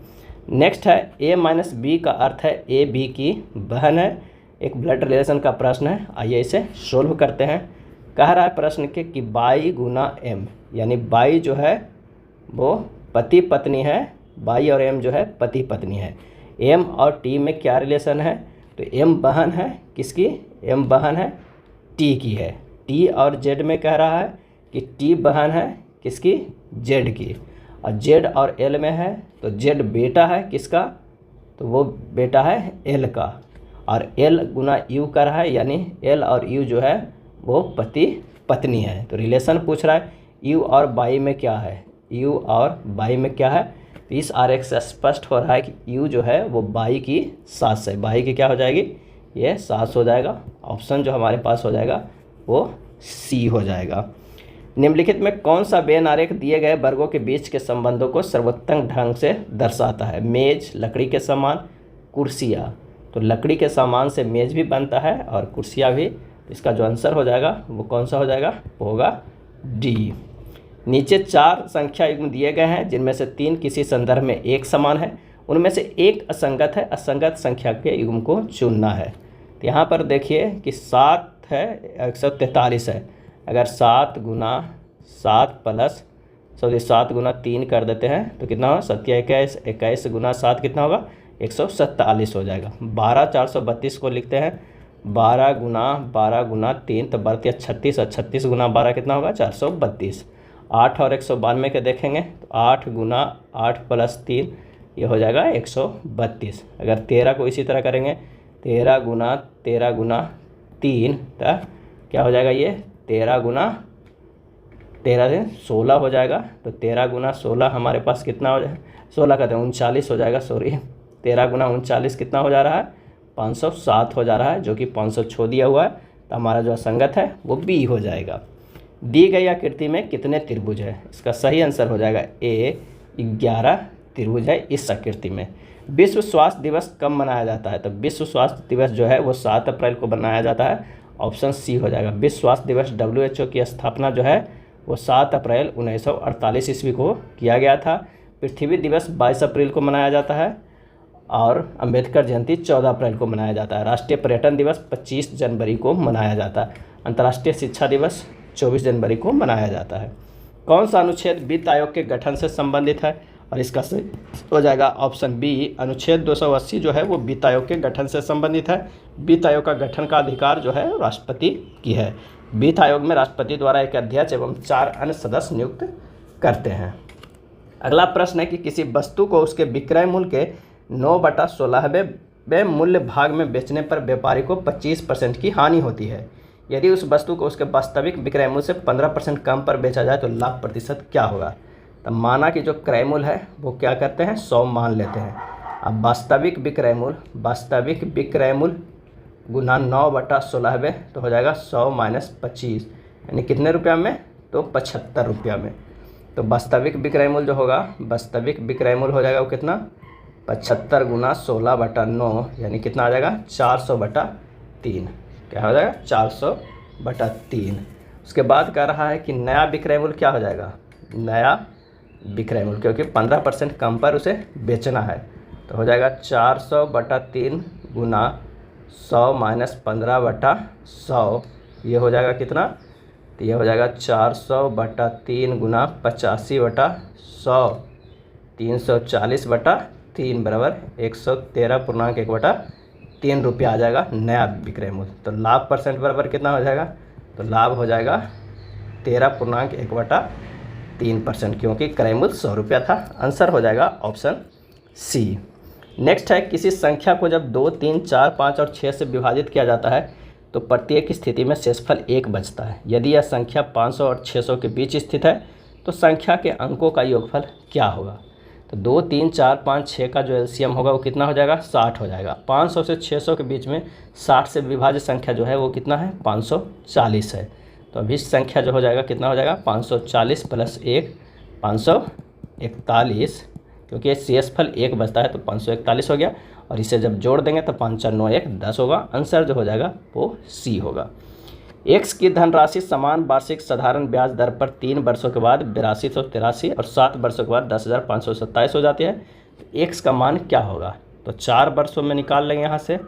नेक्स्ट है, ए माइनस बी का अर्थ है ए बी की बहन है। एक ब्लड रिलेशन का प्रश्न है, आइए इसे सोल्व करते हैं। कह रहा है प्रश्न के कि बाई गुना एम, यानी बाई जो है वो पति पत्नी है, बाई और एम जो है पति पत्नी है। एम और टी में क्या रिलेशन है, तो एम बहन है किसकी, एम बहन है टी की है। टी और जेड में कह रहा है कि टी बहन है किसकी, जेड की। और जेड और एल में है तो जेड बेटा है किसका, तो वो बेटा है एल का। और एल गुना यू कर रहा है, यानी एल और यू जो है वो पति पत्नी है। तो रिलेशन पूछ रहा है यू और बाई में क्या है, यू और बाई में क्या है। तो इस आरेख से स्पष्ट हो रहा है कि यू जो है वो बाई की सास है। बाई की क्या हो जाएगी, ये सास हो जाएगा। ऑप्शन जो हमारे पास हो जाएगा वो सी हो जाएगा। निम्नलिखित में कौन सा वेन आरेख दिए गए वर्गों के बीच के संबंधों को सर्वोत्तम ढंग से दर्शाता है। मेज लकड़ी के समान, कुर्सियाँ, तो लकड़ी के सामान से मेज भी बनता है और कुर्सियाँ भी। इसका जो आंसर हो जाएगा वो कौन सा हो जाएगा, वो होगा डी। नीचे 4 संख्या युग्म दिए गए हैं जिनमें से 3 किसी संदर्भ में एक समान है, उनमें से एक असंगत है। असंगत संख्या के युग्म को चुनना है। तो यहाँ पर देखिए कि 7 है 143 है। अगर 7 गुना 7 प्लस 7 गुना 3 कर देते हैं तो कितना होगा, 7 21 गुना 7 कितना होगा, 147 हो जाएगा। 12 432 को लिखते हैं 12 गुना 3 तो 36 और 36 गुना 12 कितना होगा, 432। 8 और 192 के देखेंगे तो 8 गुना 8 प्लस 3 ये हो जाएगा 132। अगर 13 को इसी तरह करेंगे 13 गुना 3 तो क्या हो जाएगा, ये 13 गुना 13 से 16 हो जाएगा। तो 13 गुना 16 हमारे पास कितना हो जाएगा, 16 कहते हैं 39 हो जाएगा, सॉरी 13 गुना 39 कितना हो जा रहा है, 507 हो जा रहा है, जो कि 500 छो दिया हुआ है। तो हमारा जो असंगत है वो बी हो जाएगा। दी गई आकृति में कितने त्रिभुज है, इसका सही आंसर हो जाएगा ए, 11 त्रिभुज है इस आकृति में। विश्व स्वास्थ्य दिवस कब मनाया जाता है, तो विश्व स्वास्थ्य दिवस जो है वो 7 अप्रैल को मनाया जाता है। ऑप्शन सी हो जाएगा। विश्व स्वास्थ्य दिवस WHO की स्थापना जो है वो 7 अप्रैल 1948 ईस्वी को किया गया था। पृथ्वी दिवस 22 अप्रैल को मनाया जाता है और अंबेडकर जयंती 14 अप्रैल को मनाया जाता है। राष्ट्रीय पर्यटन दिवस 25 जनवरी को मनाया जाता है। अंतर्राष्ट्रीय शिक्षा दिवस 24 जनवरी को मनाया जाता है। कौन सा अनुच्छेद वित्त आयोग के गठन से संबंधित है, और इसका सही हो जाएगा ऑप्शन बी। अनुच्छेद 280 जो है वो वित्त आयोग के गठन से संबंधित है। वित्त आयोग का गठन का अधिकार जो है राष्ट्रपति की है। वित्त आयोग में राष्ट्रपति द्वारा एक अध्यक्ष एवं 4 अन्य सदस्य नियुक्त करते हैं। अगला प्रश्न है कि किसी वस्तु को उसके विक्रय मूल्य के 9/16वें वे मूल्य भाग में बेचने पर व्यापारी को 25% की हानि होती है। यदि उस वस्तु को उसके वास्तविक विक्रय मूल्य से 15% कम पर बेचा जाए तो लाभ प्रतिशत क्या होगा। तब माना कि जो क्रय मूल्य है वो क्या करते हैं 100 मान लेते हैं। अब वास्तविक विक्रय मूल्य गुना 9/16 तो हो जाएगा 100 - 25 यानी कितने रुपया में, तो 75 रुपया में। तो वास्तविक विक्रय मूल्य जो होगा, वास्तविक विक्रय मूल्य हो जाएगा वो कितना 75 गुना 16/9 यानी कितना आ जाएगा 400/3। क्या हो जाएगा 400/3। उसके बाद कह रहा है कि नया विक्रय मूल्य क्या हो जाएगा, नया विक्रय मूल्य, क्योंकि 15% कम पर उसे बेचना है तो हो जाएगा 400/3 गुना 100 - 15/100 ये हो जाएगा कितना, तो ये हो जाएगा 400/3 गुना 85/100 340/3 बराबर 113.1/3 रुपया आ जाएगा नया विक्रय मूल्य। तो लाभ परसेंट बराबर कितना हो जाएगा, तो लाभ हो जाएगा 13.1/3% क्योंकि क्रय मूल्य 100 रुपया था। आंसर हो जाएगा ऑप्शन सी। नेक्स्ट है किसी संख्या को जब 2, 3, 4, 5 और 6 से विभाजित किया जाता है तो प्रत्येक स्थिति में शेषफल 1 बचता है। यदि यह संख्या 500 और 600 के बीच स्थित है तो संख्या के अंकों का योगफल क्या होगा। तो 2, 3, 4, 5, 6 का जो एलसीएम होगा वो कितना हो जाएगा 60 हो जाएगा। 500 से 600 के बीच में 60 से विभाजित संख्या जो है वो कितना है 540 है। तो अभी संख्या जो हो जाएगा कितना हो जाएगा 540 + 1 541, क्योंकि ये शेषफल 1 बचता है तो 541 हो गया और इसे जब जोड़ देंगे तो 5 4 9 1 10 होगा। आंसर जो हो जाएगा वो सी होगा। एक्स की धनराशि समान वार्षिक साधारण ब्याज दर पर 3 वर्षों के बाद 8283 और 7 वर्षों के बाद 10,527 हो जाती है। तो एक्स का मान क्या होगा, तो 4 वर्षों में निकाल लेंगे। यहाँ से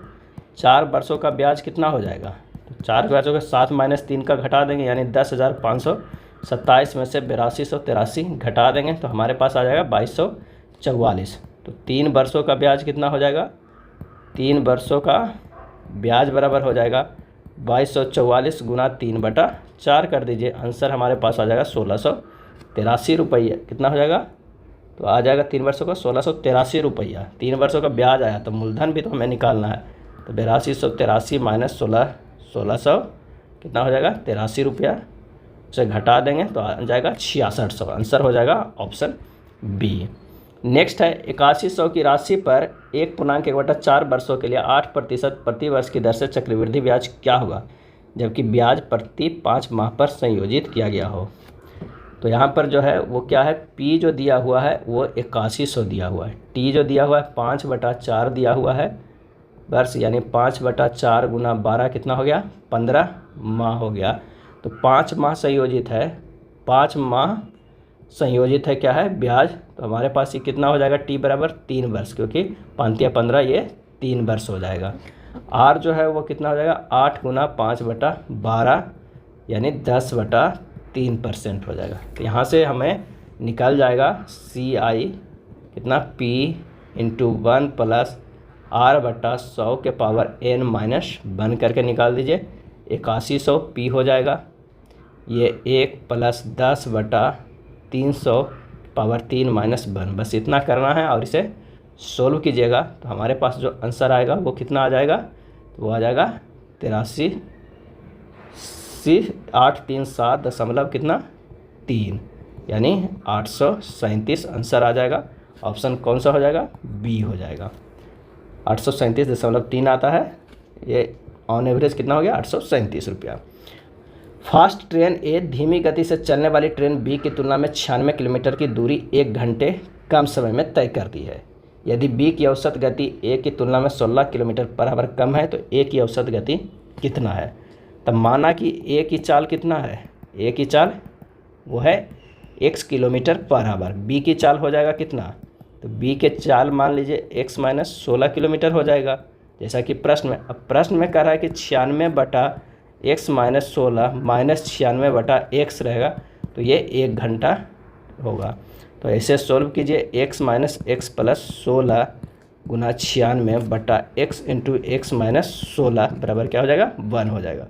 4 वर्षों का ब्याज कितना हो जाएगा, तो 4 वर्षों के 7 - 3 का घटा देंगे यानी 10,527 में से 8283 घटा देंगे तो हमारे पास आ जाएगा 2244। तो 3 वर्षों का ब्याज कितना हो जाएगा, 3 वर्षों का ब्याज बराबर हो जाएगा 2244 गुना 3/4 कर दीजिए। आंसर हमारे पास आ जाएगा 1683 रुपये। कितना हो जाएगा, तो आ जाएगा 3 वर्षों का 1683 रुपया। 3 वर्षों का ब्याज आया तो मूलधन भी तो हमें निकालना है। तो 8283 - 1600 कितना हो जाएगा 83 रुपया, उसे घटा देंगे तो आ जाएगा 6600। आंसर हो जाएगा ऑप्शन बी। नेक्स्ट है 8100 की राशि पर 1.1/4 वर्षों के लिए 8% प्रति वर्ष की दर से चक्रवृद्धि ब्याज क्या होगा, जबकि ब्याज प्रति 5 माह पर संयोजित किया गया हो। तो यहाँ पर जो है वो क्या है, P जो दिया हुआ है वो 8100 दिया हुआ है, T जो दिया हुआ है 5/4 दिया हुआ है वर्ष, यानी 5/4 गुना 12 कितना हो गया 15 माह हो गया। तो 5 माह संयोजित है, 5 माह संयोजित है क्या है ब्याज। तो हमारे पास ये कितना हो जाएगा T बराबर 3 वर्ष, क्योंकि 5 या 15 ये 3 वर्ष हो जाएगा। R जो है वो कितना हो जाएगा 8 गुना 5/12 यानी 10/3% हो जाएगा। तो यहाँ से हमें निकल जाएगा CI कितना P × 1 + R/100 के पावर n-1 करके निकाल दीजिए। 8100 P हो जाएगा, ये 1 + 10/300 पावर 3 - 1 बस इतना करना है और इसे सोल्व कीजिएगा। तो हमारे पास जो आंसर आएगा वो कितना आ जाएगा, तो वो आ जाएगा 83,837 दशमलव कितना 3 यानी 837 आंसर आ जाएगा। ऑप्शन कौन सा हो जाएगा, बी हो जाएगा। 837.3 आता है, ये ऑन एवरेज कितना हो गया 837 रुपया। फास्ट ट्रेन ए धीमी गति से चलने वाली ट्रेन बी की तुलना में 96 किलोमीटर की दूरी 1 घंटे कम समय में तय करती है। यदि बी की औसत गति ए की तुलना में 16 किलोमीटर पर आवर कम है तो ए की औसत गति कितना है। तब माना कि ए की चाल कितना है, ए की चाल वो है x kilometre per hour, B की चाल हो जाएगा कितना, तो बी के चाल मान लीजिए x - 16 किलोमीटर हो जाएगा जैसा कि प्रश्न में। अब प्रश्न में कह रहा है कि 96/x - 16 -96/x रहेगा तो ये 1 घंटा होगा। तो ऐसे सोल्व कीजिए, x - x + 16 गुना 96/x × x - 16 बराबर क्या हो जाएगा 1 हो जाएगा।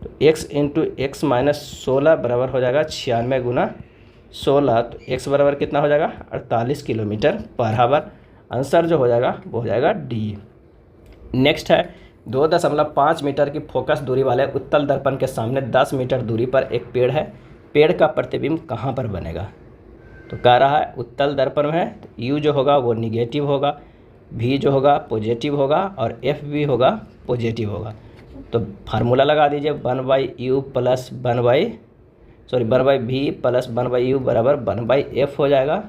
तो x × x - 16 बराबर हो जाएगा 96 गुना 16, तो x बराबर कितना हो जाएगा 48 किलोमीटर पर आवर। आंसर जो हो जाएगा वो हो जाएगा डी। नेक्स्ट है 2.5 मीटर की फोकस दूरी वाले उत्तल दर्पण के सामने 10 मीटर दूरी पर एक पेड़ है, पेड़ का प्रतिबिंब कहाँ पर बनेगा। तो कह रहा है उत्तल दर्पण में है तो यू जो होगा वो निगेटिव होगा, भी जो होगा पॉजिटिव होगा और एफ भी होगा पॉजिटिव होगा। तो फार्मूला लगा दीजिए 1/u plus 1/v plus 1/u बराबर 1/f हो जाएगा।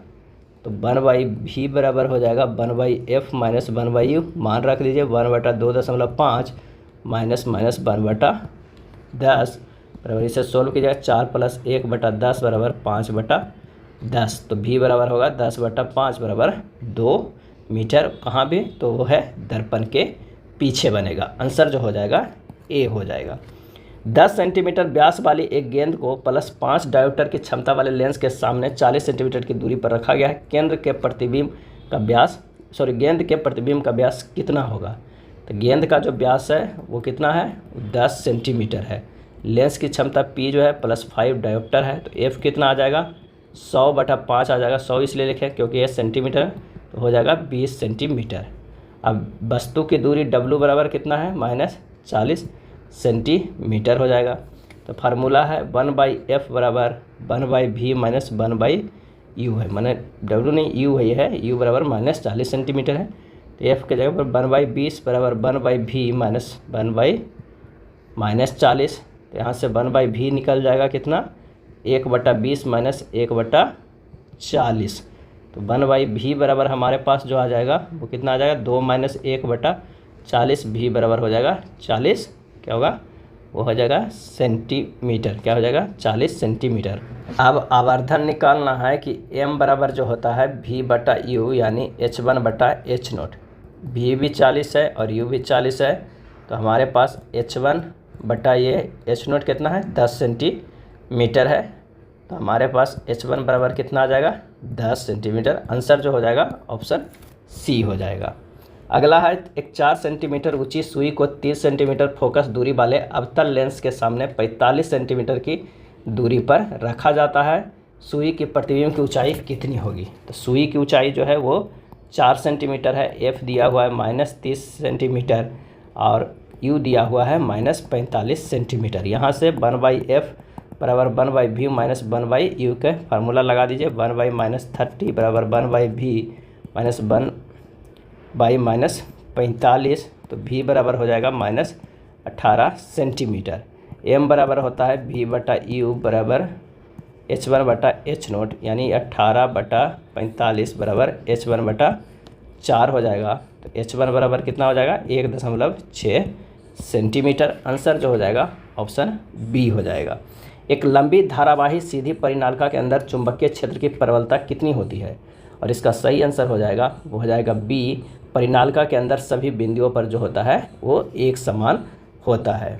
तो 1/v बराबर हो जाएगा 1/f माइनस 1/u, मान रख लीजिए 1/2.5 माइनस 1/10 बराबर, इसे सोल्व कीजिएगा 4 + 1/10 बराबर 5/10। तो v बराबर होगा 10/5 बराबर 2 मीटर। कहाँ भी तो वो है दर्पण के पीछे बनेगा। आंसर जो हो जाएगा ए हो जाएगा। 10 सेंटीमीटर व्यास वाली एक गेंद को +5 डायोप्टर की क्षमता वाले लेंस के सामने 40 सेंटीमीटर की दूरी पर रखा गया है। गेंद के प्रतिबिंब का व्यास कितना होगा। तो गेंद का जो व्यास है वो कितना है, 10 सेंटीमीटर है। लेंस की क्षमता P जो है +5 डायोप्टर है। तो F कितना आ जाएगा, 100/5 आ जाएगा। 100 इसलिए लिखें क्योंकि ये सेंटीमीटर, तो हो जाएगा 20 सेंटीमीटर। अब वस्तु की दूरी W बराबर कितना है, -40 सेंटीमीटर हो जाएगा। तो फार्मूला है 1/f बराबर 1/v माइनस 1/u है, माने W नहीं u है, ये है u बराबर -40 सेंटीमीटर है। तो f के जगह पर 1/20 बराबर 1/v माइनस 1/40। तो यहाँ से 1/v निकल जाएगा कितना, 1/20 माइनस 1/40। तो 1/v बराबर हमारे पास जो आ जाएगा वो कितना आ जाएगा, 2 माइनस 1/40। v बराबर हो जाएगा 40, क्या होगा वो हो जाएगा सेंटीमीटर, क्या हो जाएगा 40 सेंटीमीटर। अब आवर्धन निकालना है कि m बराबर जो होता है v/u यानी h1/h0। v भी 40 है और u भी 40 है। तो हमारे पास h1/h0 कितना है, 10 सेंटीमीटर है। तो हमारे पास h1 बराबर कितना आ जाएगा, 10 सेंटीमीटर। आंसर जो हो जाएगा ऑप्शन सी हो जाएगा। अगला है एक 4 सेंटीमीटर ऊंची सुई को 30 सेंटीमीटर फोकस दूरी वाले अवतल लेंस के सामने 45 सेंटीमीटर की दूरी पर रखा जाता है। सुई की प्रतिबिंब की ऊंचाई कितनी होगी। तो सुई की ऊंचाई जो है वो 4 सेंटीमीटर है, एफ दिया हुआ है -30 सेंटीमीटर और यू दिया हुआ है -45 सेंटीमीटर। यहाँ से 1/f बराबर 1/v माइनस 1/u के फार्मूला लगा दीजिए। 1/-30 बराबर 1/v माइनस 1/-45। तो v बराबर हो जाएगा -18 सेंटीमीटर। m बराबर होता है v/u बराबर h1/h0 यानी 18/45 बराबर h1/4 हो जाएगा। तो h1 बराबर कितना हो जाएगा, 1.6 सेंटीमीटर। आंसर जो हो जाएगा ऑप्शन बी हो जाएगा। एक लंबी धारावाही सीधी परिनालिका के अंदर चुंबकीय क्षेत्र की प्रबलता कितनी होती है, और इसका सही आंसर हो जाएगा वो हो जाएगा बी, परिनालिका के अंदर सभी बिंदुओं पर जो होता है वो एक समान होता है।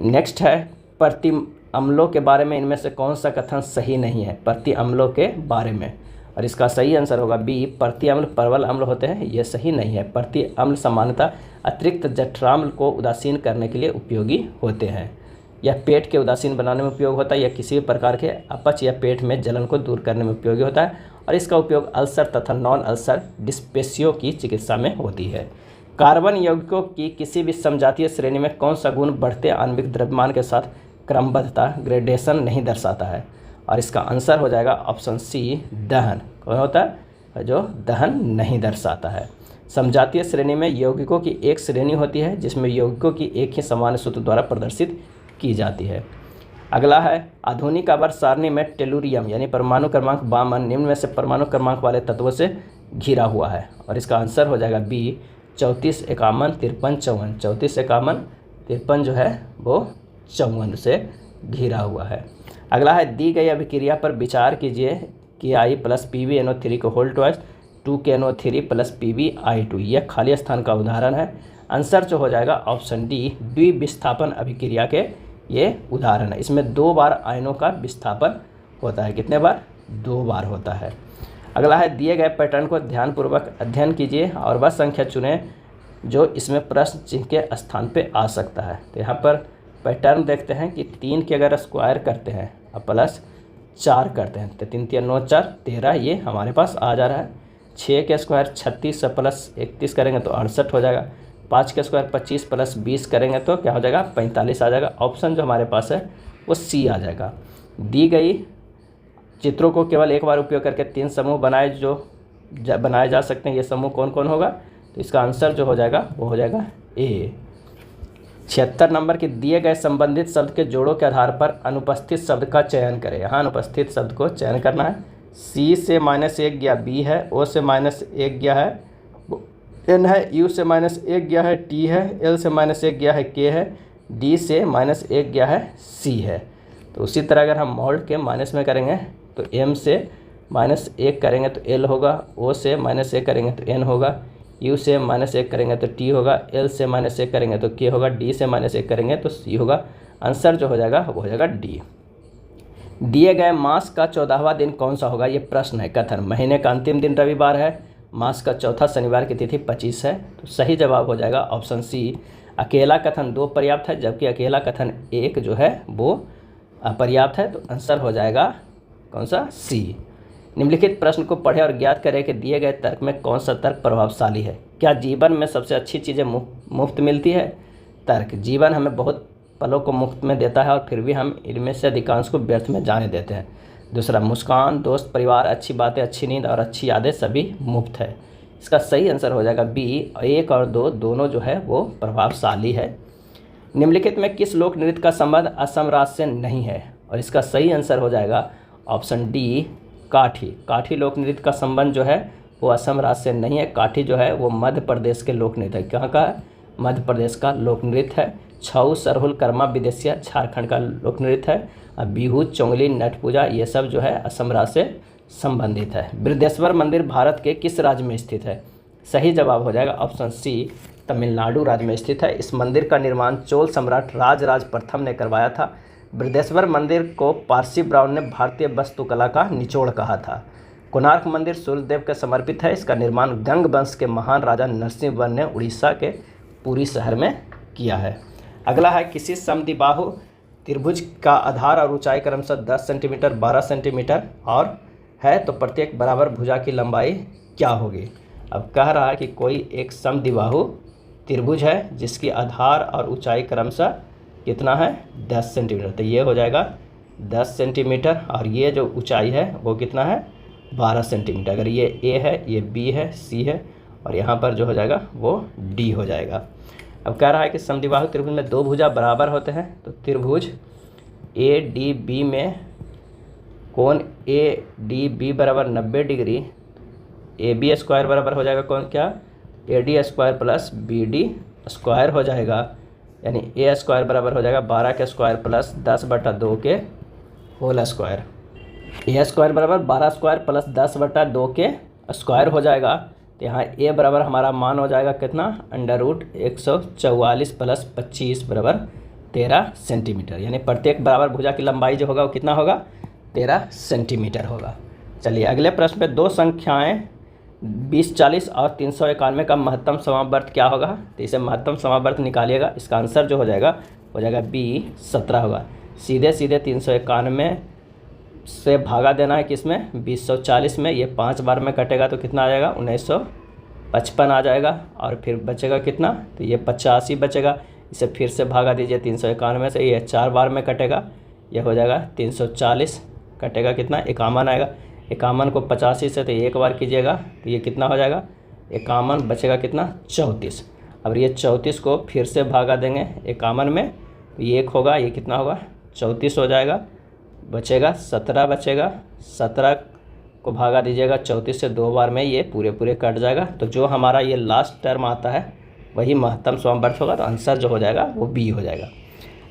नेक्स्ट है प्रति अम्लों के बारे में इनमें से कौन सा कथन सही नहीं है, प्रति अम्लों के बारे में, और इसका सही आंसर होगा बी, प्रति अम्ल प्रबल अम्ल होते हैं, ये सही नहीं है। प्रति अम्ल सामान्यतः अतिरिक्त जठराम्ल को उदासीन करने के लिए उपयोगी होते हैं। यह पेट के उदासीन बनाने में उपयोग होता है, यह किसी भी प्रकार के अपच या पेट में जलन को दूर करने में उपयोगी होता है, और इसका उपयोग अल्सर तथा नॉन अल्सर डिस्पेसियो की चिकित्सा में होती है। कार्बन यौगिकों की किसी भी समजातीय श्रेणी में कौन सा गुण बढ़ते आणविक द्रव्यमान के साथ क्रमबद्धता ग्रेडेशन नहीं दर्शाता है, और इसका आंसर हो जाएगा ऑप्शन सी, दहन। कौन होता है, जो दहन नहीं दर्शाता है। समजातीय श्रेणी में यौगिकों की एक श्रेणी होती है जिसमें यौगिकों की एक ही समान सूत्र द्वारा प्रदर्शित की जाती है। अगला है आधुनिक आवर्त सारणी में टेलुरियम यानी परमाणु क्रमांक 52 निम्न में से परमाणु क्रमांक वाले तत्वों से घिरा हुआ है, और इसका आंसर हो जाएगा बी, 34, 51, 53, 54। 34, 51, 53 जो है वो 54 से घिरा हुआ है। अगला है दी गई अभिक्रिया पर विचार कीजिए कि I + PbNO3 को होल ट्वाइस 2KNO3 + PbI2 यह खाली स्थान का उदाहरण है। आंसर जो हो जाएगा ऑप्शन डी, द्विविस्थापन अभिक्रिया के ये उदाहरण है। इसमें 2 बार आयनों का विस्थापन होता है। कितने बार, 2 बार होता है। अगला है दिए गए पैटर्न को ध्यानपूर्वक अध्ययन कीजिए और वह संख्या चुनें जो इसमें प्रश्न चिन्ह के स्थान पे आ सकता है। तो यहाँ पर पैटर्न देखते हैं कि 3 के अगर स्क्वायर करते हैं और +4 करते हैं तो 3 × 9 = 4, 13 ये हमारे पास आ जा रहा है। 6 के स्क्वायर 36 से +31 करेंगे तो 68 हो जाएगा। 5 का स्क्वायर 25 प्लस 20 करेंगे तो क्या हो जाएगा 45 आ जाएगा। ऑप्शन जो हमारे पास है वो सी आ जाएगा। दी गई चित्रों को केवल एक बार उपयोग करके 3 समूह बनाए जा सकते हैं। ये समूह कौन कौन होगा? तो इसका आंसर जो हो जाएगा वो हो जाएगा ए। 76 नंबर के दिए गए संबंधित शब्द के जोड़ों के आधार पर अनुपस्थित शब्द का चयन करें। यहाँ अनुपस्थित शब्द को चयन करना है। सी से -1 गया बी है, ओ से -1 गया है एन है, यू से -1 गया है टी है, एल से -1 गया है के है, डी से -1 गया है सी है। तो उसी तरह अगर हम मोल्ड के माइनस में करेंगे तो एम से -1 करेंगे तो एल होगा, ओ से -1 करेंगे तो एन होगा, यू से -1 करेंगे तो टी होगा, एल से -1 करेंगे तो के होगा, डी से -1 करेंगे तो सी होगा। आंसर जो हो जाएगा वो हो जाएगा डी। दिए गए मास का 14वां दिन कौन सा होगा? ये प्रश्न है। कथन महीने का अंतिम दिन रविवार है, मास का चौथा शनिवार की तिथि 25 है। तो सही जवाब हो जाएगा ऑप्शन सी। अकेला कथन 2 पर्याप्त है, जबकि अकेला कथन 1 जो है वो अपर्याप्त है। तो आंसर हो जाएगा कौन सा? सी। निम्नलिखित प्रश्न को पढ़ें और ज्ञात करें कि दिए गए तर्क में कौन सा तर्क प्रभावशाली है। क्या जीवन में सबसे अच्छी चीज़ें मुफ्त मिलती है? तर्क जीवन हमें बहुत पलों को मुफ्त में देता है और फिर भी हम इनमें से अधिकांश को व्यर्थ में जाने देते हैं। दूसरा, मुस्कान, दोस्त, परिवार, अच्छी बातें, अच्छी नींद और अच्छी यादें सभी मुफ्त है। इसका सही आंसर हो जाएगा बी। 1 और 2 दोनों जो है वो प्रभावशाली है। निम्नलिखित में किस लोक नृत्य का संबंध असम राज्य से नहीं है? और इसका सही आंसर हो जाएगा ऑप्शन डी, काठी। काठी लोक नृत्य का संबंध जो है वो असम राज्य से नहीं है। काठी जो है वो मध्य प्रदेश के लोक नृत्य है। कहाँ का है? मध्य प्रदेश का लोक नृत्य है। छऊ, सरहुल, कर्मा, विदेशिया झारखंड का लोक नृत्य है। और बिहू, चोंगली, नट पूजा ये सब जो है असम राज्य से संबंधित है। बृहदेश्वर मंदिर भारत के किस राज्य में स्थित है? सही जवाब हो जाएगा ऑप्शन सी, तमिलनाडु राज्य में स्थित है। इस मंदिर का निर्माण चोल सम्राट राजराज प्रथम ने करवाया था। बृहदेश्वर मंदिर को पारसी ब्राउन ने भारतीय वास्तुकला का निचोड़ कहा था। कोणार्क मंदिर सूर्यदेव के समर्पित है। इसका निर्माण गंग वंश के महान राजा नरसिंह वर्मा ने उड़ीसा के पुरी शहर में किया है। अगला है, किसी समद्विबाहु त्रिभुज का आधार और ऊंचाई क्रमशः 10 सेंटीमीटर, 12 सेंटीमीटर और है तो प्रत्येक बराबर भुजा की लंबाई क्या होगी? अब कह रहा है कि कोई एक समद्विबाहु त्रिभुज है जिसकी आधार और ऊंचाई क्रमशः कितना है? 10 सेंटीमीटर। तो ये हो जाएगा 10 सेंटीमीटर और ये जो ऊंचाई है वो कितना है? 12 सेंटीमीटर। अगर ये ए है, ये बी है, सी है और यहाँ पर जो हो जाएगा वो डी हो जाएगा। अब कह रहा है कि समद्विबाहु त्रिभुज में 2 भुजा बराबर होते हैं। तो त्रिभुज ए डी बी में कोण ए डी बी बराबर 90 डिग्री, ए बी स्क्वायर बराबर हो जाएगा कौन क्या? A D square plus B D square हो जाएगा, यानी ए स्क्वायर बराबर हो जाएगा 12 के स्क्वायर प्लस 10/2 के होल स्क्वायर। ए स्क्वायर बराबर 12 स्क्वायर प्लस 10/2 के स्क्वायर हो जाएगा। तो यहाँ ए बराबर हमारा मान हो जाएगा कितना? √144 प्लस 25 बराबर 13 सेंटीमीटर। यानी प्रत्येक बराबर भुजा की लंबाई जो होगा वो कितना होगा? 13 सेंटीमीटर होगा। चलिए अगले प्रश्न पे, 2 संख्याएं 20, 40 और 391 का महत्तम समावर्त क्या होगा? तो इसे महत्तम समावर्त निकालिएगा। इसका आंसर जो हो जाएगा बी 17 होगा। सीधे सीधे 391 से भागा देना है किसमें? 240 में। ये 5 बार में कटेगा तो कितना आ जाएगा? 1955 आ जाएगा। और फिर बचेगा कितना? तो ये 85 बचेगा। इसे फिर से भागा दीजिए 391 से, ये 4 बार में कटेगा। ये हो जाएगा 340, कटेगा कितना? 51 आएगा। 51 को 85 से तो एक बार कीजिएगा तो ये कितना हो जाएगा? 51, बचेगा कितना? 34। अब ये 34 को फिर से भागा देंगे 51 में तो ये 1 होगा, ये कितना होगा? 34 हो जाएगा। बचेगा 17 बचेगा। 17 को भागा दीजिएगा 34 से 2 बार में, ये पूरे कट जाएगा। तो जो हमारा ये लास्ट टर्म आता है वही महत्तम समावर्त होगा। तो आंसर जो हो जाएगा वो बी हो जाएगा।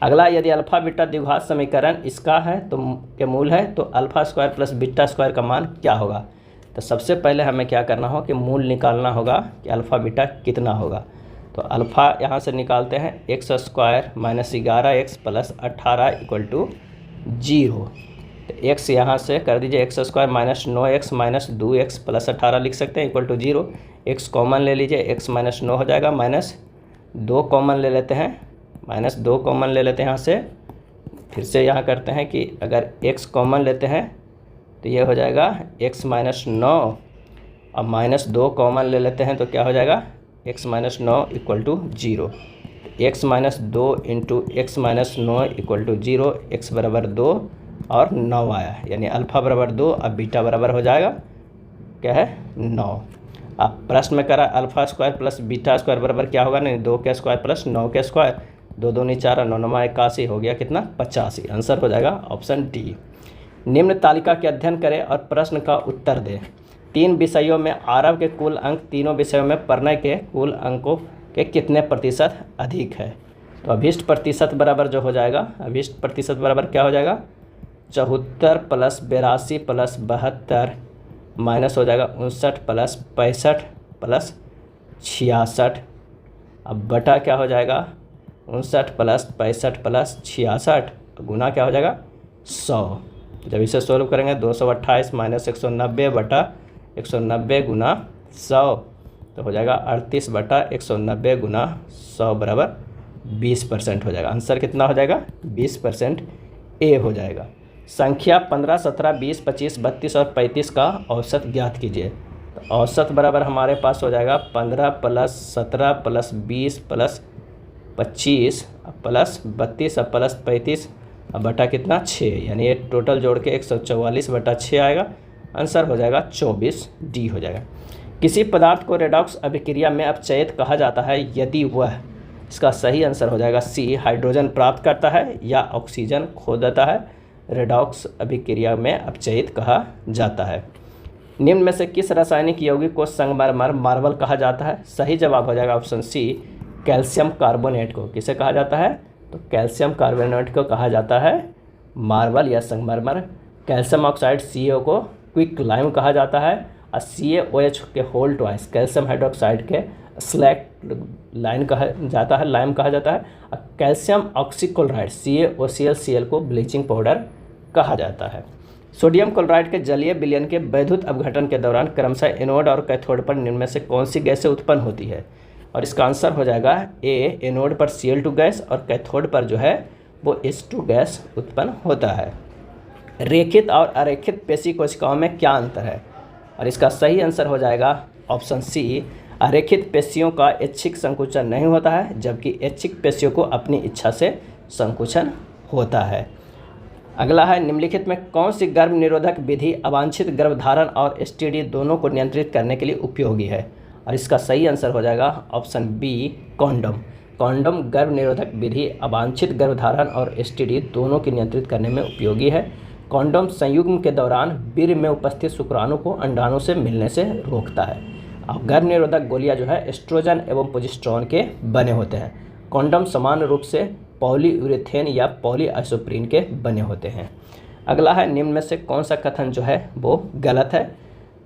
अगला, यदि अल्फा बीटा द्विघात समीकरण इसका है तो के मूल है तो alpha square plus beta square का मान क्या होगा? तो सबसे पहले हमें क्या करना होगा कि मूल निकालना होगा कि अल्फा बीटा कितना होगा। तो अल्फ़ा यहाँ से निकालते हैं, x square minus 11x plus 18 equal to 0। तो एक्स यहाँ से कर दीजिए, x square minus 9x minus 2x plus 18 लिख सकते हैं इक्वल टू 0। एक्स कॉमन ले लीजिए, एक्स माइनस 9 हो जाएगा, माइनस 2 कॉमन ले लेते हैं, माइनस 2 कॉमन ले लेते हैं यहाँ से। फिर से यहाँ करते हैं कि अगर x कॉमन लेते हैं तो ये हो जाएगा x माइनस 9 और माइनस 2 कॉमन ले लेते हैं तो क्या हो जाएगा x minus 9 equal to 0। X minus 2 into x minus 9 equal to 0, x बराबर 2 और 9 आया, यानी अल्फ़ा बराबर 2, अब बीटा बराबर हो जाएगा क्या है 9। अब प्रश्न में करा alpha square plus beta square बराबर क्या होगा, नहीं 2 के स्क्वायर प्लस 9 के स्क्वायर, 2 दूनी 4 और 9 9 81 हो गया कितना 85। आंसर हो जाएगा ऑप्शन डी। निम्न तालिका के अध्ययन करें और प्रश्न का उत्तर दें। 3 विषयों में आरव के कुल अंक तीनों विषयों में प्रणय के कुल अंकों के कितने प्रतिशत अधिक है। तो अभीष्ट प्रतिशत बराबर जो हो जाएगा, अभीष्ट प्रतिशत बराबर क्या हो जाएगा 74 प्लस 82 प्लस 72 माइनस हो जाएगा 59 प्लस 65 प्लस 66। अब बटा क्या हो जाएगा 59 प्लस 65 प्लस 66 गुना क्या हो जाएगा 100। जब इसे सोल्व करेंगे 228 माइनस 190 बटा 190 गुना 100 तो हो जाएगा 38 बटा 190 गुना 100 बराबर 20% हो जाएगा। आंसर कितना हो जाएगा 20% ए हो जाएगा। संख्या 15, 17, 20, 25, 32 और 35 का औसत ज्ञात कीजिए। तो औसत बराबर हमारे पास हो जाएगा 15 प्लस 17 प्लस 20 प्लस 25 प्लस 32 और प्लस 35 अब बटा कितना 6, यानी ये टोटल जोड़ के 144 बटा 6 आएगा। आंसर हो जाएगा 24 डी हो जाएगा। किसी पदार्थ को रेडॉक्स अभिक्रिया में अपचयित कहा जाता है यदि वह, इसका सही आंसर हो जाएगा सी, हाइड्रोजन प्राप्त करता है या ऑक्सीजन खो देता है, रेडॉक्स अभिक्रिया में अपचयित कहा जाता है। निम्न में से किस रासायनिक यौगिक को संगमरमर मार्बल कहा जाता है। सही जवाब हो जाएगा ऑप्शन सी, कैल्शियम कार्बोनेट को। किसे कहा जाता है, तो कैल्शियम कार्बोनेट को कहा जाता है मार्बल या संगमरमर। कैल्शियम ऑक्साइड CaO को क्विक लाइम कहा जाता है और CaOH के होल ट्वाइस कैल्शियम हाइड्रोक्साइड के स्लैक लाइन कहा जाता है, लाइम कहा जाता है। और कैल्शियम ऑक्सीक्लोराइड CaOClCl को ब्लीचिंग पाउडर कहा जाता है। सोडियम क्लोराइड के जलीय विलयन के वैद्युत अपघटन के दौरान क्रमशः एनोड और कैथोड पर निम्न में से कौन सी गैसें उत्पन्न होती है। और इसका आंसर हो जाएगा ए, एनोड पर Cl2 गैस और कैथोड पर जो है वो H2 गैस उत्पन्न होता है। रेखित और अरेखित पेशी कोशिकाओं में क्या अंतर है। और इसका सही आंसर हो जाएगा ऑप्शन सी, अरेखित पेशियों का ऐच्छिक संकुचन नहीं होता है, जबकि ऐच्छिक पेशियों को अपनी इच्छा से संकुचन होता है। अगला है निम्नलिखित में कौन सी गर्भ निरोधक विधि अवांछित गर्भधारण और STD दोनों को नियंत्रित करने के लिए उपयोगी है। और इसका सही आंसर हो जाएगा ऑप्शन बी, कॉन्डोम। कॉन्डोम गर्भ निरोधक विधि अवांछित गर्भधारण और STD दोनों की नियंत्रित करने में उपयोगी है। कॉन्डोम संयुग्म के दौरान वीर्य में उपस्थित शुक्राणु को अंडाणु से मिलने से रोकता है। अब गर्भ निरोधक गोलियां जो है एस्ट्रोजन एवं प्रोजेस्टेरोन के बने होते हैं। कॉन्डोम समान रूप से पॉलीयूरेथेन या पॉलीआइसोप्रीन के बने होते हैं। अगला है निम्न में से कौन सा कथन जो है वो गलत है।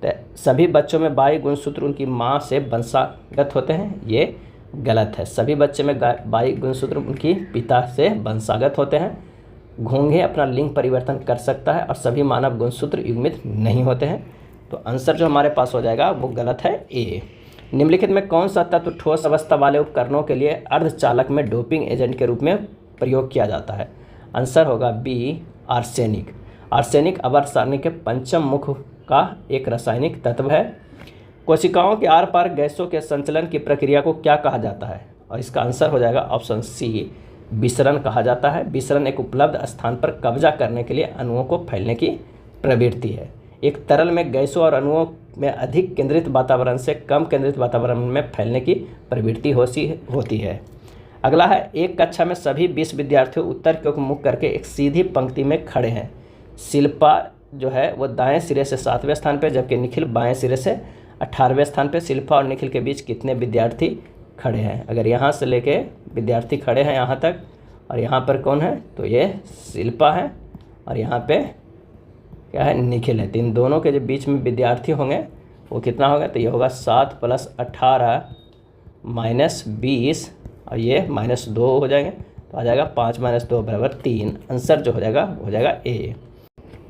तो सभी बच्चों में बाह्य गुणसूत्र उनकी माँ से वंशागत होते हैं, ये गलत है। सभी बच्चे में बाह्य गुणसूत्र उनकी पिता से वंशागत होते हैं। घोंघे अपना लिंग परिवर्तन कर सकता है और सभी मानव गुणसूत्र युग्मित नहीं होते हैं। तो आंसर जो हमारे पास हो जाएगा वो गलत है ए। निम्नलिखित में कौन सा तत्व ठोस अवस्था वाले उपकरणों के लिए अर्धचालक में डोपिंग एजेंट के रूप में प्रयोग किया जाता है। आंसर होगा बी, आर्सेनिक। आर्सेनिक अवर्सानिक के पंचम मुख का एक रासायनिक तत्व है। कोशिकाओं के आर पार गैसों के संचलन की प्रक्रिया को क्या कहा जाता है। और इसका आंसर हो जाएगा ऑप्शन सी, विसरण कहा जाता है। विसरण एक उपलब्ध स्थान पर कब्जा करने के लिए अणुओं को फैलने की प्रवृत्ति है। एक तरल में गैसों और अणुओं में अधिक केंद्रित वातावरण से कम केंद्रित वातावरण में फैलने की प्रवृत्ति होती है। अगला है एक कक्षा में सभी 20 विद्यार्थी उत्तर की ओर मुख करके एक सीधी पंक्ति में खड़े हैं। शिल्पा जो है वो दाएं सिरे से 7वें स्थान पर, जबकि निखिल बाएं सिरे से 18वें स्थान पर। शिल्पा और निखिल के बीच कितने विद्यार्थी खड़े हैं। अगर यहाँ से लेके विद्यार्थी खड़े हैं यहाँ तक और यहाँ पर कौन है, तो ये शिल्पा है और यहाँ पे क्या है, निखिल है। तो इन दोनों के जो बीच में विद्यार्थी होंगे वो कितना होगा, तो ये होगा 7 + 18 - 20 और ये -2 हो जाएंगे। तो आ जाएगा 5 - 2 = 3। आंसर जो हो जाएगा ए।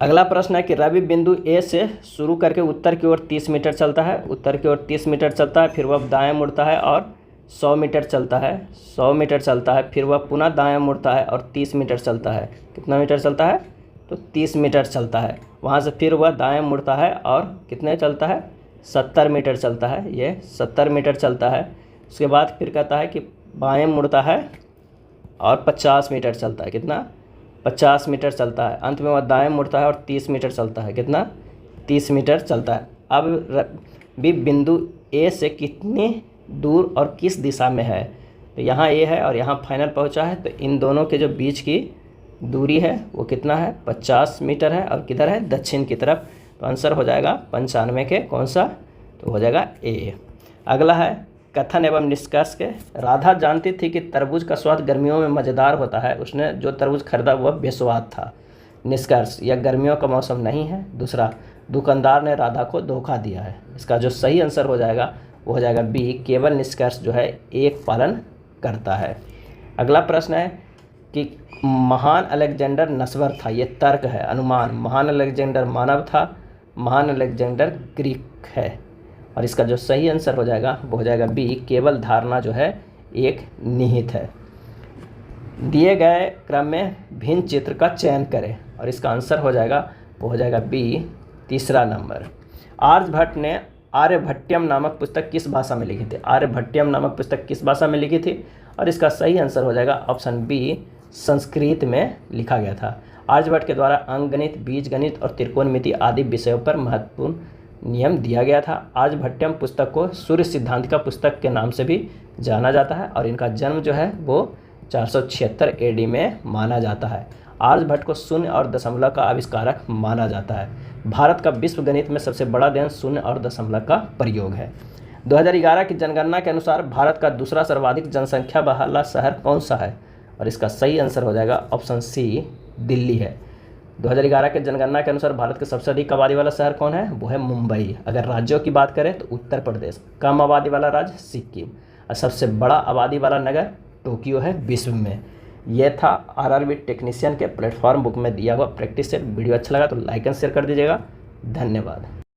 अगला प्रश्न है कि रवि बिंदु ए से शुरू करके उत्तर की ओर 30 मीटर चलता है। उत्तर की ओर 30 मीटर चलता है, फिर वह दाएं मुड़ता है और 100 मीटर चलता है। 100 मीटर चलता है, फिर वह पुनः दाएं मुड़ता है और 30 मीटर चलता है। कितना मीटर चलता है, तो 30 मीटर चलता है। वहाँ से फिर वह दाएं मुड़ता है और कितने चलता है, 70 मीटर चलता है। ये 70 मीटर चलता है। उसके बाद फिर कहता है कि बाएं मुड़ता है और 50 मीटर चलता है, कितना 50 मीटर चलता है। अंत में वह दाएं मुड़ता है और 30 मीटर चलता है, कितना 30 मीटर चलता है। अब भी बिंदु ए से कितनी दूर और किस दिशा में है, तो यहाँ ए है और यहाँ फाइनल पहुँचा है, तो इन दोनों के जो बीच की दूरी है वो कितना है 50 मीटर है और किधर है दक्षिण की तरफ। तो आंसर हो जाएगा 95 के कौन सा, तो हो जाएगा ए। अगला है कथन एवं निष्कर्ष के। राधा जानती थी कि तरबूज का स्वाद गर्मियों में मज़ेदार होता है, उसने जो तरबूज खरीदा वह बेस्वाद था। निष्कर्ष, यह गर्मियों का मौसम नहीं है। दूसरा, दुकानदार ने राधा को धोखा दिया है। इसका जो सही आंसर हो जाएगा वो हो जाएगा बी, केवल निष्कर्ष जो है एक पालन करता है। अगला प्रश्न है कि महान अलेक्जेंडर नस्वर था, ये तर्क है, अनुमान। महान अलेक्जेंडर मानव था, महान अलेक्जेंडर ग्रीक है। और इसका जो सही आंसर हो जाएगा वो हो जाएगा बी, केवल धारणा जो है एक निहित है। दिए गए क्रम में भिन्न चित्र का चयन करें और इसका आंसर हो जाएगा वो हो जाएगा बी, तीसरा नंबर। आर्यभट्ट ने आर्यभट्टयम नामक पुस्तक किस भाषा में लिखी थी? आर्यभट्टयम नामक पुस्तक किस भाषा में लिखी थी? और इसका सही आंसर हो जाएगा ऑप्शन बी, संस्कृत में लिखा गया था। आर्यभट्ट के द्वारा अंकगणित, बीजगणित और त्रिकोणमिति आदि विषयों पर महत्वपूर्ण नियम दिया गया था। आर्यभट्टयम पुस्तक को सूर्य सिद्धांत का पुस्तक के नाम से भी जाना जाता है और इनका जन्म जो है वो 476 AD में माना जाता है। आर्यभट्ट को शून्य और दशमलव का आविष्कारक माना जाता है। भारत का विश्व गणित में सबसे बड़ा अध्ययन शून्य और दशमलव का प्रयोग है। 2011 की जनगणना के अनुसार भारत का दूसरा सर्वाधिक जनसंख्या वाला शहर कौन सा है? और इसका सही आंसर हो जाएगा ऑप्शन सी, दिल्ली है। 2011 के जनगणना के अनुसार भारत के सबसे अधिक आबादी वाला शहर कौन है? वो है मुंबई। अगर राज्यों की बात करें तो उत्तर प्रदेश। कम आबादी वाला राज्य सिक्किम और सबसे बड़ा आबादी वाला नगर टोक्यो है विश्व में। यह था RRB टेक्नीशियन के प्लेटफॉर्म बुक में दिया हुआ प्रैक्टिस सेट। वीडियो अच्छा लगा तो लाइक एंड शेयर कर दीजिएगा। धन्यवाद।